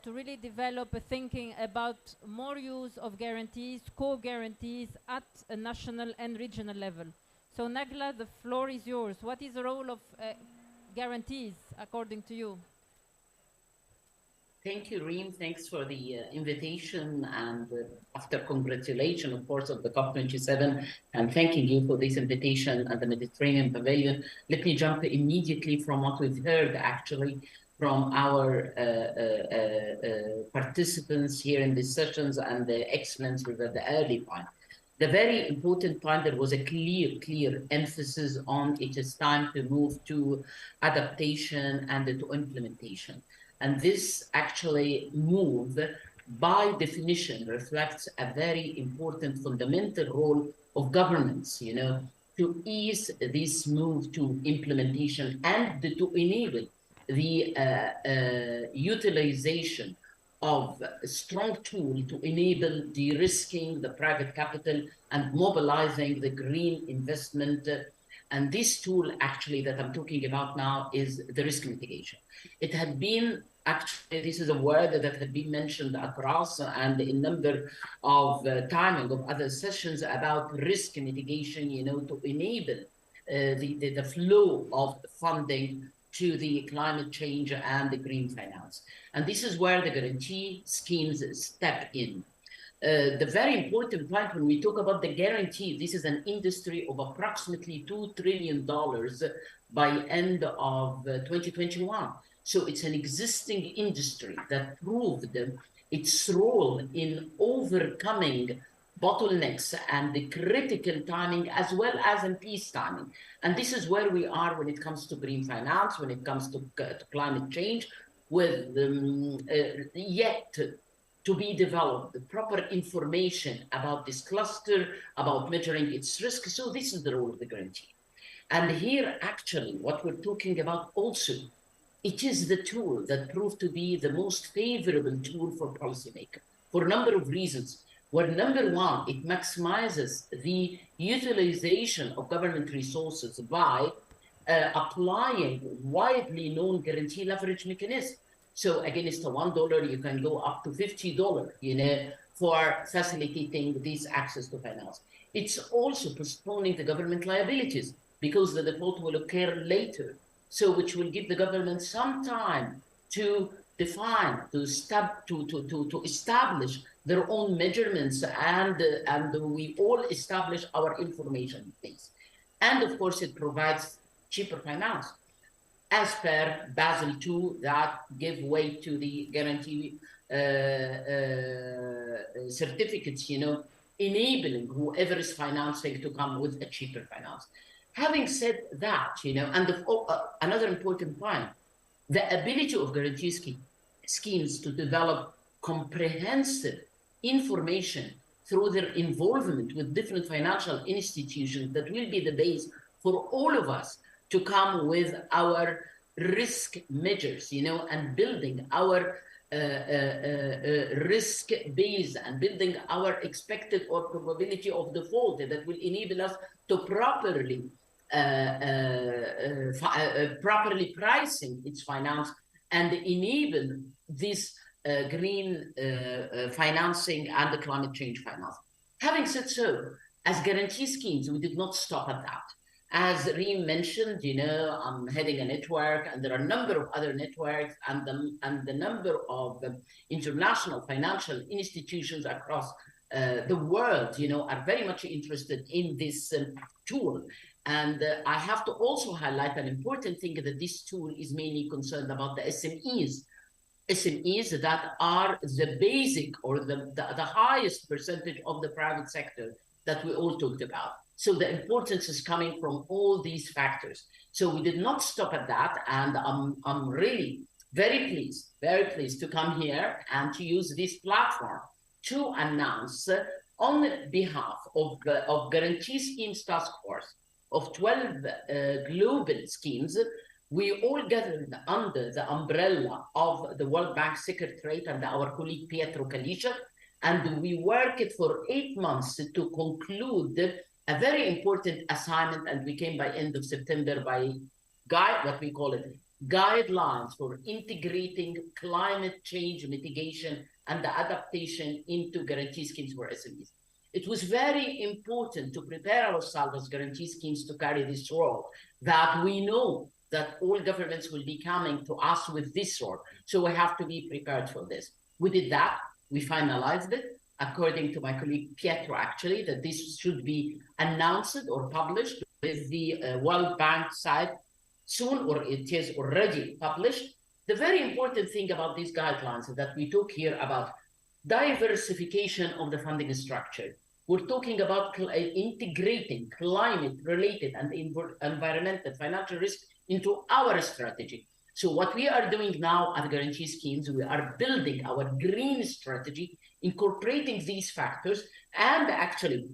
to really develop a thinking about more use of guarantees, co-guarantees at a national and regional level. So Nagla, the floor is yours. What is the role of guarantees according to you? Thank you, Reem. Thanks for the invitation, and after congratulations, of course, of the COP27, and thanking you for this invitation at the Mediterranean Pavilion. Let me jump immediately from what we've heard, actually, from our participants here in these sessions and the excellence with the early point. The very important point, there was a clear emphasis on it is time to move to adaptation and to implementation. And this actually move, by definition, reflects a very important fundamental role of governments, you know, to ease this move to implementation and to enable the utilization of a strong tool to enable de-risking the private capital and mobilizing the green investment. And this tool actually that I'm talking about now is the risk mitigation. It had been, actually, this is a word that had been mentioned across and in number of timing of other sessions about risk mitigation, you know, to enable the flow of funding to the climate change and the green finance. And this is where the guarantee schemes step in. The very important point when we talk about the guarantee, this is an industry of approximately $2 trillion by end of 2021. So it's an existing industry that proved its role in overcoming bottlenecks and the critical timing as well as in peace timing. And this is where we are when it comes to green finance, when it comes to climate change, with yet to be developed the proper information about this cluster, about measuring its risk. So this is the role of the guarantee. And here, actually, what we're talking about also, it is the tool that proved to be the most favorable tool for policymakers for a number of reasons. Where number one, it maximizes the utilization of government resources by applying widely known guarantee leverage mechanism. So against a $1, you can go up to $50, you know, for facilitating this access to finance. It's also postponing the government liabilities because the default will occur later. So which will give the government some time to define, to establish their own measurements, and we all establish our information base. And of course, it provides cheaper finance as per Basel II that give way to the guarantee certificates, you know, enabling whoever is financing to come with a cheaper finance. Having said that, you know, and another important point, the ability of guarantee schemes to develop comprehensive information through their involvement with different financial institutions that will be the base for all of us to come with our risk measures, you know, and building our risk base and building our expected or probability of default that will enable us to properly pricing its finance and enable this green financing and the climate change finance. Having said so, as guarantee schemes, we did not stop at that. As Reem mentioned, you know, I'm heading a network, and there are a number of other networks, and the number of international financial institutions across the world, you know, are very much interested in this tool. And I have to also highlight an important thing, that this tool is mainly concerned about the SMEs that are the basic or the highest percentage of the private sector that we all talked about. So the importance is coming from all these factors. So we did not stop at that, and I'm really very pleased to come here and to use this platform to announce on behalf of Guarantee Schemes Task Force of 12 global schemes. We all gathered under the umbrella of the World Bank Secretariat and our colleague Pietro Calicia, and we worked for 8 months to conclude a very important assignment, and we came by end of September by what we call it, guidelines for integrating climate change mitigation and the adaptation into guarantee schemes for SMEs. It was very important to prepare ourselves as guarantee schemes to carry this role, that we know that all governments will be coming to us with this role. So we have to be prepared for this. We did that, we finalized it, according to my colleague Pietro, actually, that this should be announced or published with the World Bank side soon, or it is already published. The very important thing about these guidelines that we talk here about diversification of the funding structure. We're talking about integrating climate-related and environmental financial risk into our strategy. So what we are doing now at guarantee schemes, we are building our green strategy, incorporating these factors and actually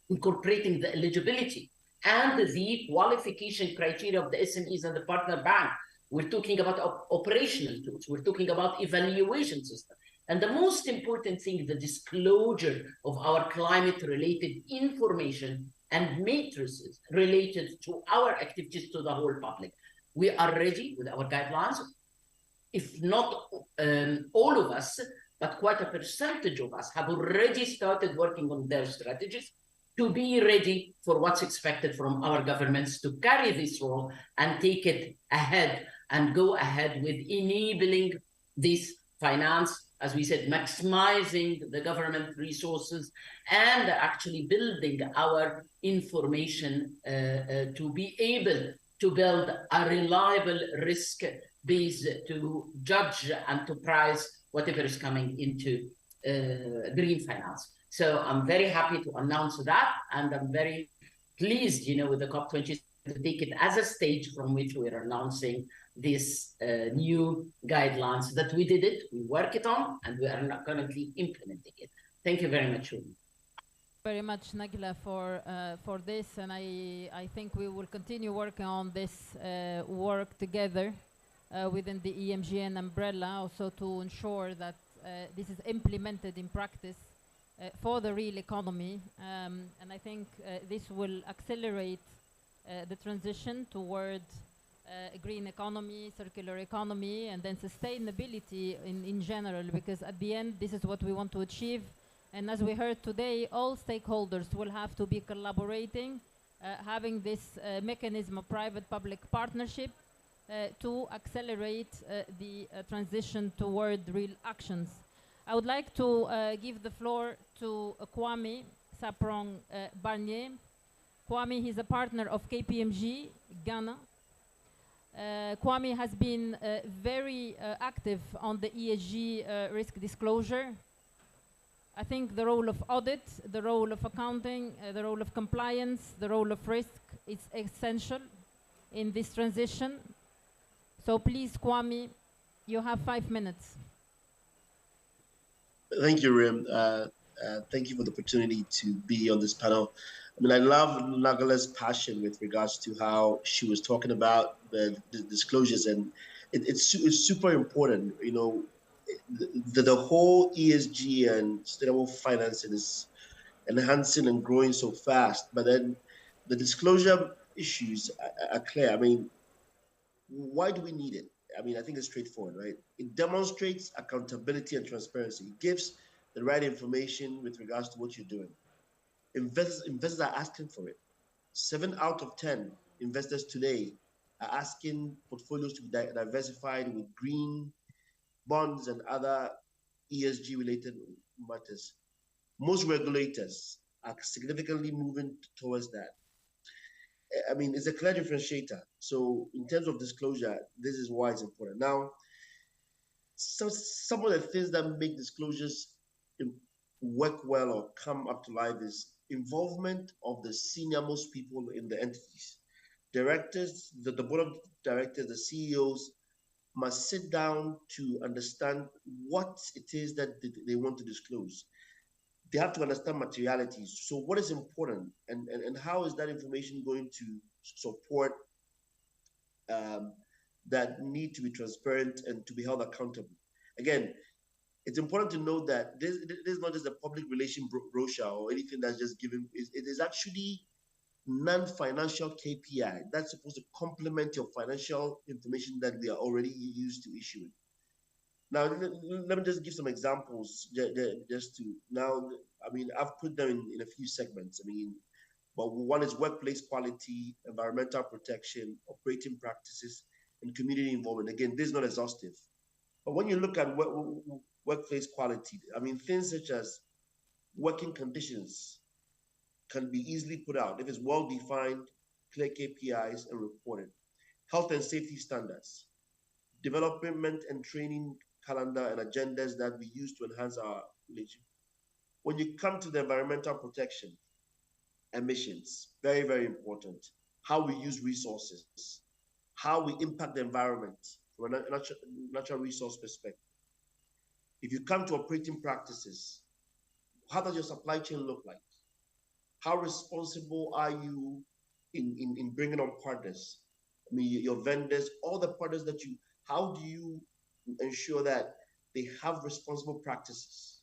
incorporating the eligibility and the qualification criteria of the SMEs and the partner bank. We're talking about operational tools. We're talking about evaluation system. And the most important thing, the disclosure of our climate-related information and matrices related to our activities to the whole public. We are ready with our guidelines. If not all of us, but quite a percentage of us have already started working on their strategies to be ready for what's expected from our governments to carry this role and take it ahead and go ahead with enabling this finance, as we said, maximizing the government resources and actually building our information to be able to build a reliable risk base to judge and to price whatever is coming into green finance. So I'm very happy to announce that, and I'm very pleased, with the COP20 to take it as a stage from which we are announcing this new guidelines that we did it, we work it on, and we are currently implementing it. Thank you very much, Rumi. Very much, Nagila, for this, and I think we will continue working on this work together within the EMGN umbrella, also to ensure that this is implemented in practice for the real economy, and I think this will accelerate the transition toward a green economy, circular economy, and then sustainability in general, because at the end, this is what we want to achieve. And as we heard today, all stakeholders will have to be collaborating, having this mechanism of private-public partnership to accelerate the transition toward real actions. I would like to give the floor to Kwame Saprong Barnier. Kwame, he's a partner of KPMG, Ghana. Kwame has been very active on the ESG risk disclosure. I think the role of audit, the role of accounting, the role of compliance, the role of risk is essential in this transition. So please, Kwame, you have 5 minutes. Thank you, Rim. Thank you for the opportunity to be on this panel. I mean, I love Nagila's passion with regards to how she was talking about the disclosures, and it's super important. The whole ESG and sustainable financing is enhancing and growing so fast, but then the disclosure issues are clear. I mean, why do we need it? I mean, I think it's straightforward, right? It demonstrates accountability and transparency. It gives the right information with regards to what you're doing. Investors are asking for it. 7 out of 10 investors today are asking portfolios to be diversified with green bonds and other ESG-related matters. Most regulators are significantly moving towards that. I mean, it's a clear differentiator. So in terms of disclosure, this is why it's important. Now, some of the things that make disclosures work well or come up to life is involvement of the senior most people in the entities. Directors, the board of directors, the CEOs must sit down to understand what it is that they want to disclose. They have to understand materialities. So what is important and how is that information going to support that need to be transparent and to be held accountable? Again, it's important to know that this is not just a public relation brochure or anything that's just given. It is actually non-financial KPI that's supposed to complement your financial information that we are already used to issuing. Now, let me just give some examples just to now. I mean, I've put them in a few segments. I mean, but one is workplace quality, environmental protection, operating practices, and community involvement. Again, this is not exhaustive. But when you look at workplace quality, I mean, things such as working conditions can be easily put out if it's well-defined, clear KPIs, and reported. Health and safety standards, development and training calendar and agendas that we use to enhance our relationship. When you come to the environmental protection, emissions, very, very important. How we use resources, how we impact the environment from a natural resource perspective. If you come to operating practices, how does your supply chain look like? How responsible are you in bringing on partners? I mean, your vendors, all the partners that you, how do you ensure that they have responsible practices?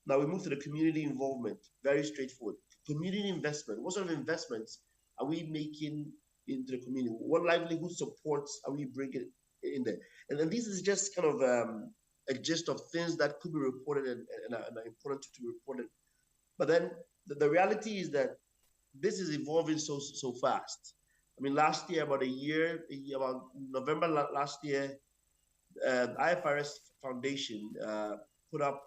Now we move to the community involvement, very straightforward. Community investment, what sort of investments are we making into the community? What livelihood supports are we bringing in there? And then this is just kind of a gist of things that could be reported and are important to be reported. But then the reality is that this is evolving so fast. I mean, last year, about November last year, IFRS Foundation put up,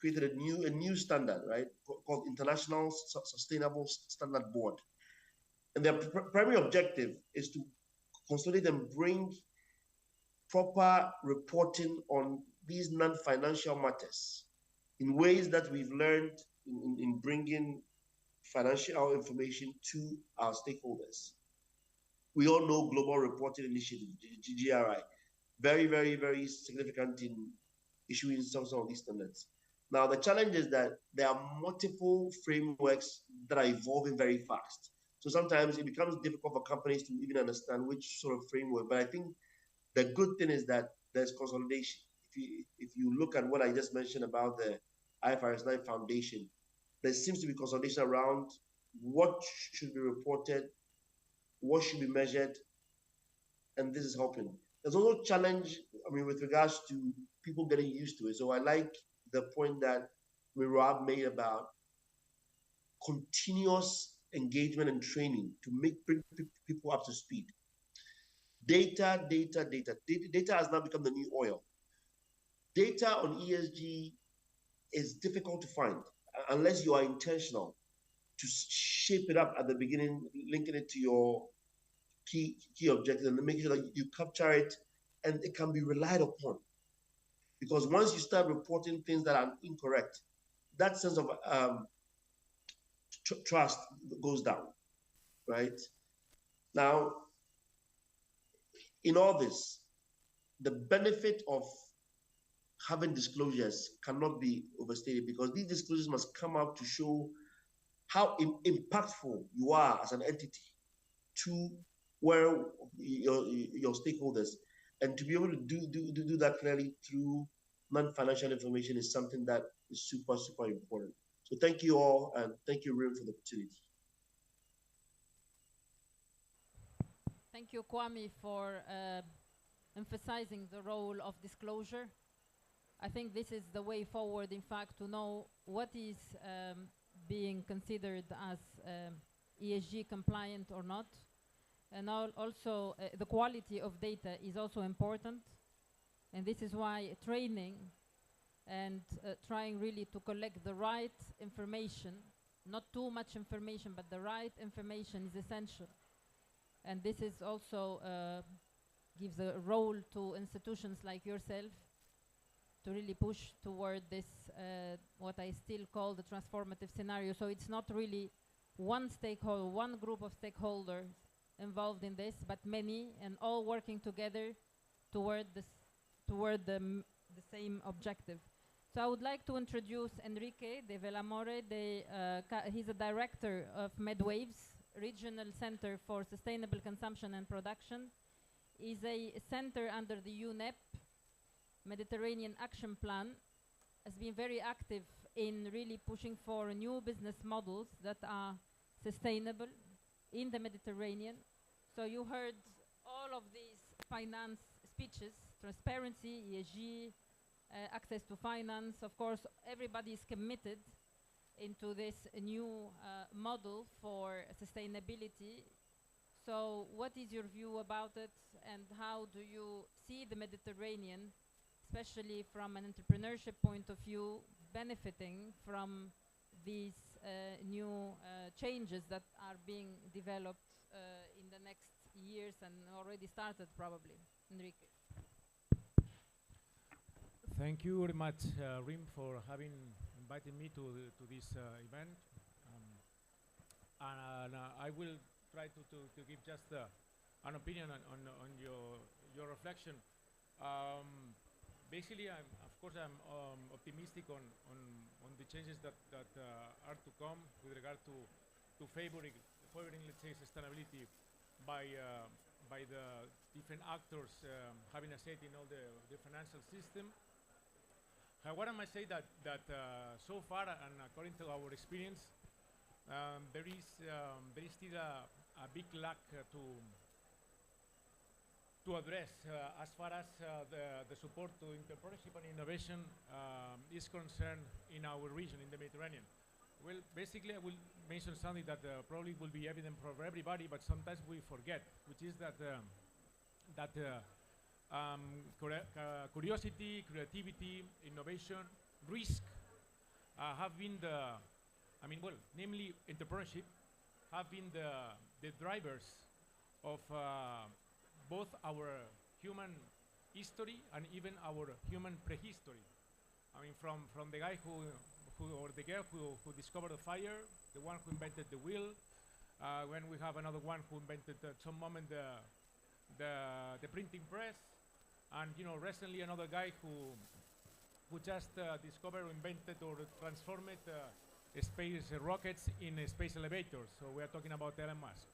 created a new standard, right, called International Sustainable Standard Board. And their primary objective is to consolidate and bring proper reporting on these non-financial matters in ways that we've learned in bringing financial information to our stakeholders. We all know Global Reporting Initiative, GRI, very, very, very significant in issuing some of these standards. Now, the challenge is that there are multiple frameworks that are evolving very fast. So sometimes it becomes difficult for companies to even understand which sort of framework. But I think the good thing is that there's consolidation. If you look at what I just mentioned about the IFRS 9 Foundation, there seems to be consolidation around what should be reported, what should be measured, and this is helping. There's also a challenge, I mean, with regards to people getting used to it. So I like the point that Rob made about continuous engagement and training to bring people up to speed. Data has now become the new oil. Data on ESG is difficult to find unless you are intentional to shape it up at the beginning, linking it to your key objectives and making sure that you capture it and it can be relied upon. Because once you start reporting things that are incorrect, that sense of trust goes down, right? Now, in all this, the benefit of having disclosures cannot be overstated because these disclosures must come out to show how impactful you are as an entity to where your stakeholders, and to be able to do that clearly through non-financial information is something that is super, super important. So thank you all, and thank you, Rim, for the opportunity. Thank you, Kwame, for emphasizing the role of disclosure. I think this is the way forward, in fact, to know what is being considered as ESG compliant or not. And also, the quality of data is also important. And this is why training and trying really to collect the right information, not too much information, but the right information is essential. And this is also gives a role to institutions like yourself to really push toward this, what I still call the transformative scenario. So it's not really one stakeholder, one group of stakeholders involved in this, but many, and all working together toward the same objective. So I would like to introduce Enrique de Velamore. He's a director of MedWaves, Regional Center for Sustainable Consumption and Production. Is a center under the UNEP Mediterranean Action Plan, has been very active in really pushing for new business models that are sustainable in the Mediterranean. So you heard all of these finance speeches, transparency, ESG, access to finance. Of course, everybody is committed into this new model for sustainability. So what is your view about it, and how do you see the Mediterranean, especially from an entrepreneurship point of view, benefiting from these new changes that are being developed in the next years and already started probably? Enrique. Thank you very much, Rim, for having invited me to this event. And I will try to give just an opinion on your reflection. Basically, of course, I'm optimistic on the changes that are to come with regard to favoring, let's say, sustainability by the different actors having a say in all the financial system. However, I must say that so far, and according to our experience, there is still a big lack to address as far as the support to entrepreneurship and innovation is concerned in our region, in the Mediterranean. Well, basically, I will mention something that probably will be evident for everybody, but sometimes we forget, which is that curiosity, creativity, innovation, risk have been namely entrepreneurship, have been the drivers of both our human history and even our human prehistory. I mean, from the guy or the girl who discovered the fire, the one who invented the wheel, when we have another one who invented at some moment the printing press, and recently another guy who just discovered, invented, or transformed space rockets in space elevators. So we are talking about Elon Musk.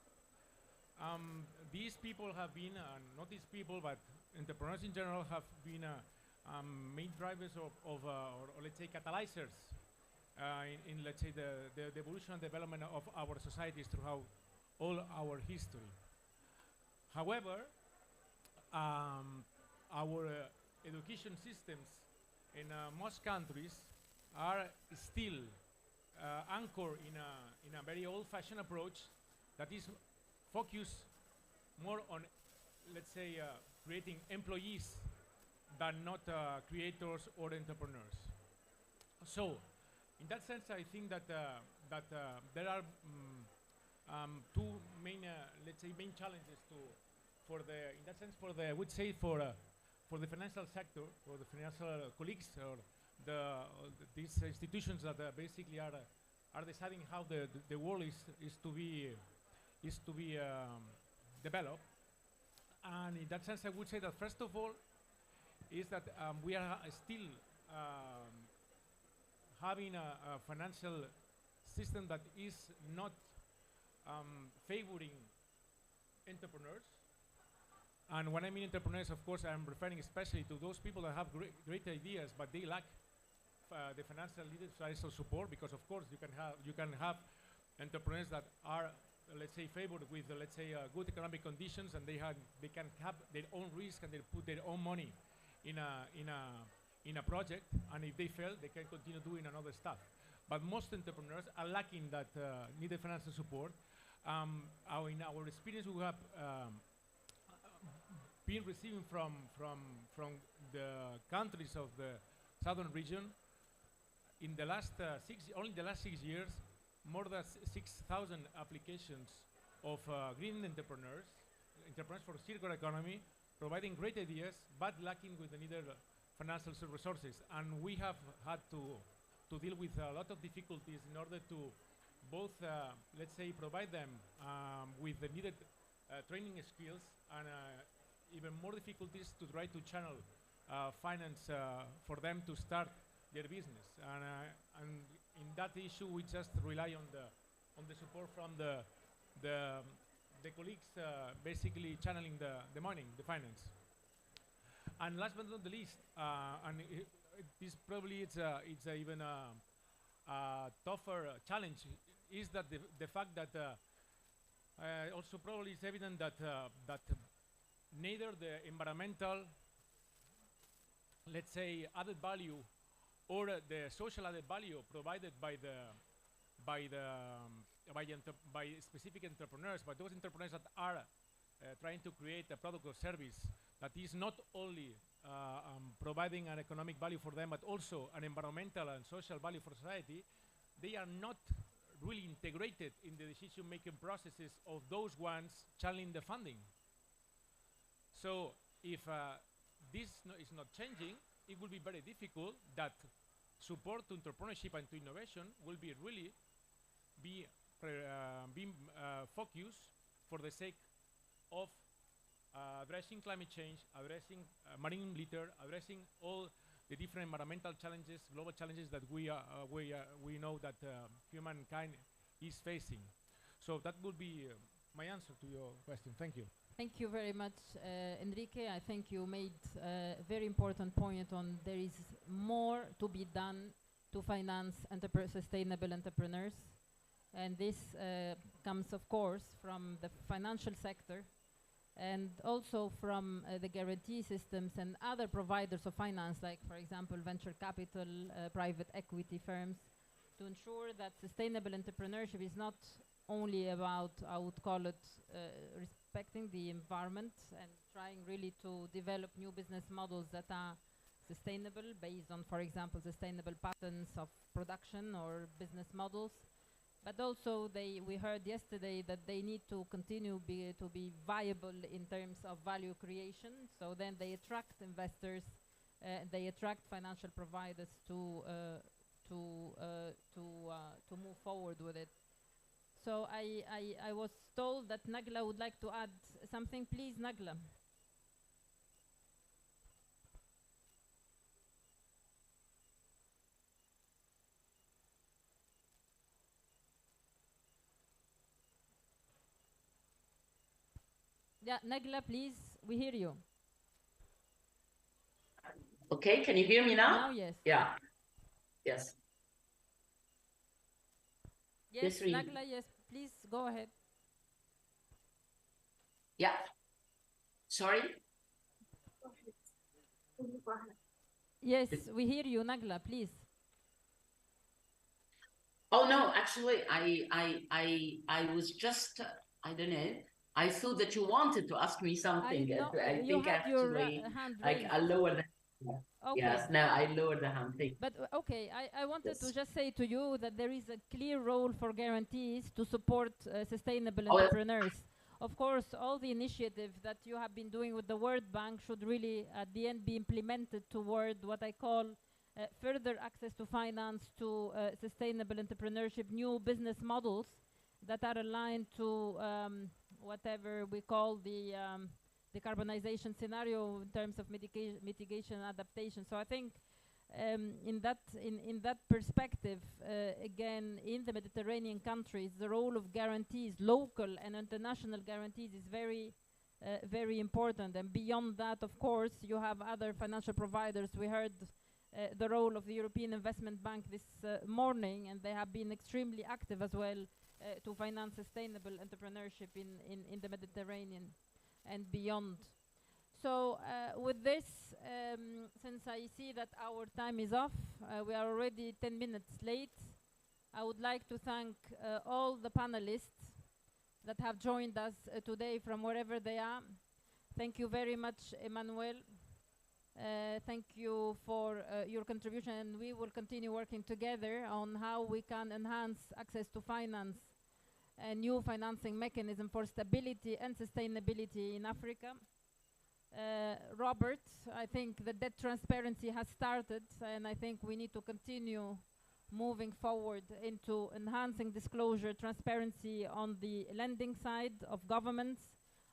These people have been, not these people, but entrepreneurs in general have been main drivers of or let's say catalyzers in let's say the evolution and development of our societies throughout all our history. However, our education systems in most countries are still anchored in a very old-fashioned approach that is focused more on, let's say, creating employees than not creators or entrepreneurs. So, in that sense, I think that there are two main, let's say, main challenges for the financial sector, or the financial colleagues, or these institutions that basically are deciding how the world is to be developed. And in that sense, I would say that first of all is that we are still having a financial system that is not favoring entrepreneurs. And when I mean entrepreneurs, of course, I'm referring especially to those people that have great ideas, but they lack the financial leadership support, because of course you can have entrepreneurs that are, let's say, favored with let's say good economic conditions, and they can have their own risk, and they put their own money in a project, and if they fail, they can continue doing another stuff. But most entrepreneurs are lacking that needed financial support. In our experience, we have been receiving from the countries of the southern region in the last only the last 6 years, more than 6,000 applications of green entrepreneurs for circular economy, providing great ideas but lacking with the needed financial resources. And we have had to deal with a lot of difficulties in order to both, let's say, provide them with the needed training skills, and even more difficulties to try to channel finance for them to start their business. And in that issue, we just rely on the support from the colleagues, basically channeling the money, the finance. And last but not the least, and this probably it's even a tougher challenge is that the fact that also probably it's evident that that neither the environmental, let's say, added value or the social added value provided by specific entrepreneurs, by those entrepreneurs that are trying to create a product or service that is not only providing an economic value for them, but also an environmental and social value for society, they are not really integrated in the decision-making processes of those ones channeling the funding. So if this is not changing, it will be very difficult that support to entrepreneurship and to innovation will be really being focused for the sake of addressing climate change, addressing marine litter, addressing all the different environmental challenges, global challenges that we know that humankind is facing. So that would be my answer to your question. Thank you. Thank you very much, Enrique. I think you made a very important point on there is more to be done to finance sustainable entrepreneurs. And this comes, of course, from the financial sector and also from the guarantee systems and other providers of finance, like, for example, venture capital, private equity firms, to ensure that sustainable entrepreneurship is not only about, I would call it, respecting the environment and trying really to develop new business models that are sustainable based on, for example, sustainable patterns of production or business models. But also, we heard yesterday that they need to continue to be viable in terms of value creation. So then they attract investors, they attract financial providers to move forward with it. So I was told that Nagla would like to add something. Please, Nagla. Yeah, Nagla, please, we hear you. Okay, can you hear me now? Now, yes. Yeah. Yes. Yes, Nagla, yes, please go ahead. Yeah. Sorry? Yes, we hear you, Nagla, please. Oh no, actually, I was just, I don't know. I thought that you wanted to ask me something. I think actually, I lowered the hand. Okay. Yes, no, I lowered the hand. But okay, I wanted to just say to you that there is a clear role for guarantees to support sustainable entrepreneurs. Of course, all the initiatives that you have been doing with the World Bank should really, at the end, be implemented toward what I call further access to finance, to sustainable entrepreneurship, new business models that are aligned to whatever we call the decarbonization scenario in terms of mitigation and adaptation. So I think in that perspective, again, in the Mediterranean countries, the role of guarantees, local and international guarantees, is very, very important. And beyond that, of course, you have other financial providers. We heard the role of the European Investment Bank this morning, and they have been extremely active as well to finance sustainable entrepreneurship in the Mediterranean and beyond. So with this, since I see that our time is off, we are already 10 minutes late, I would like to thank all the panelists that have joined us today from wherever they are. Thank you very much, Emmanuel. Thank you for your contribution, and we will continue working together on how we can enhance access to finance and new financing mechanism for stability and sustainability in Africa. Robert, I think the debt transparency has started, and I think we need to continue moving forward into enhancing disclosure, transparency on the lending side of governments,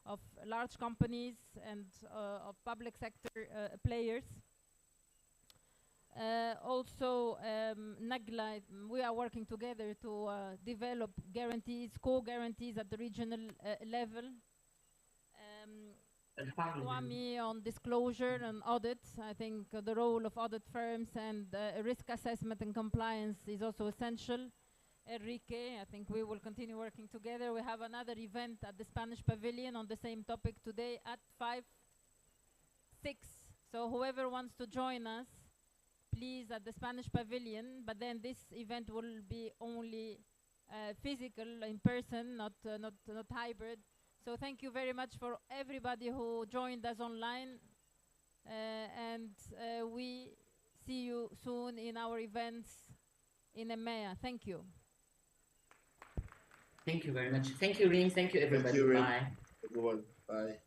of large companies, and of public sector players. Also, Nagla, we are working together to develop guarantees, co-guarantees at the regional level. Kwame on disclosure and audits. I think the role of audit firms and risk assessment and compliance is also essential. Enrique. I think we will continue working together. We have another event at the Spanish Pavilion on the same topic today at 5-6. So whoever wants to join us, please, at the Spanish Pavilion. But then this event will be only physical, in person, not hybrid. So thank you very much for everybody who joined us online. And we see you soon in our events in EMEA. Thank you. Thank you very much. Thank you, Reem. Thank you, everybody. Thank you, Reem. Bye. Everyone. Bye.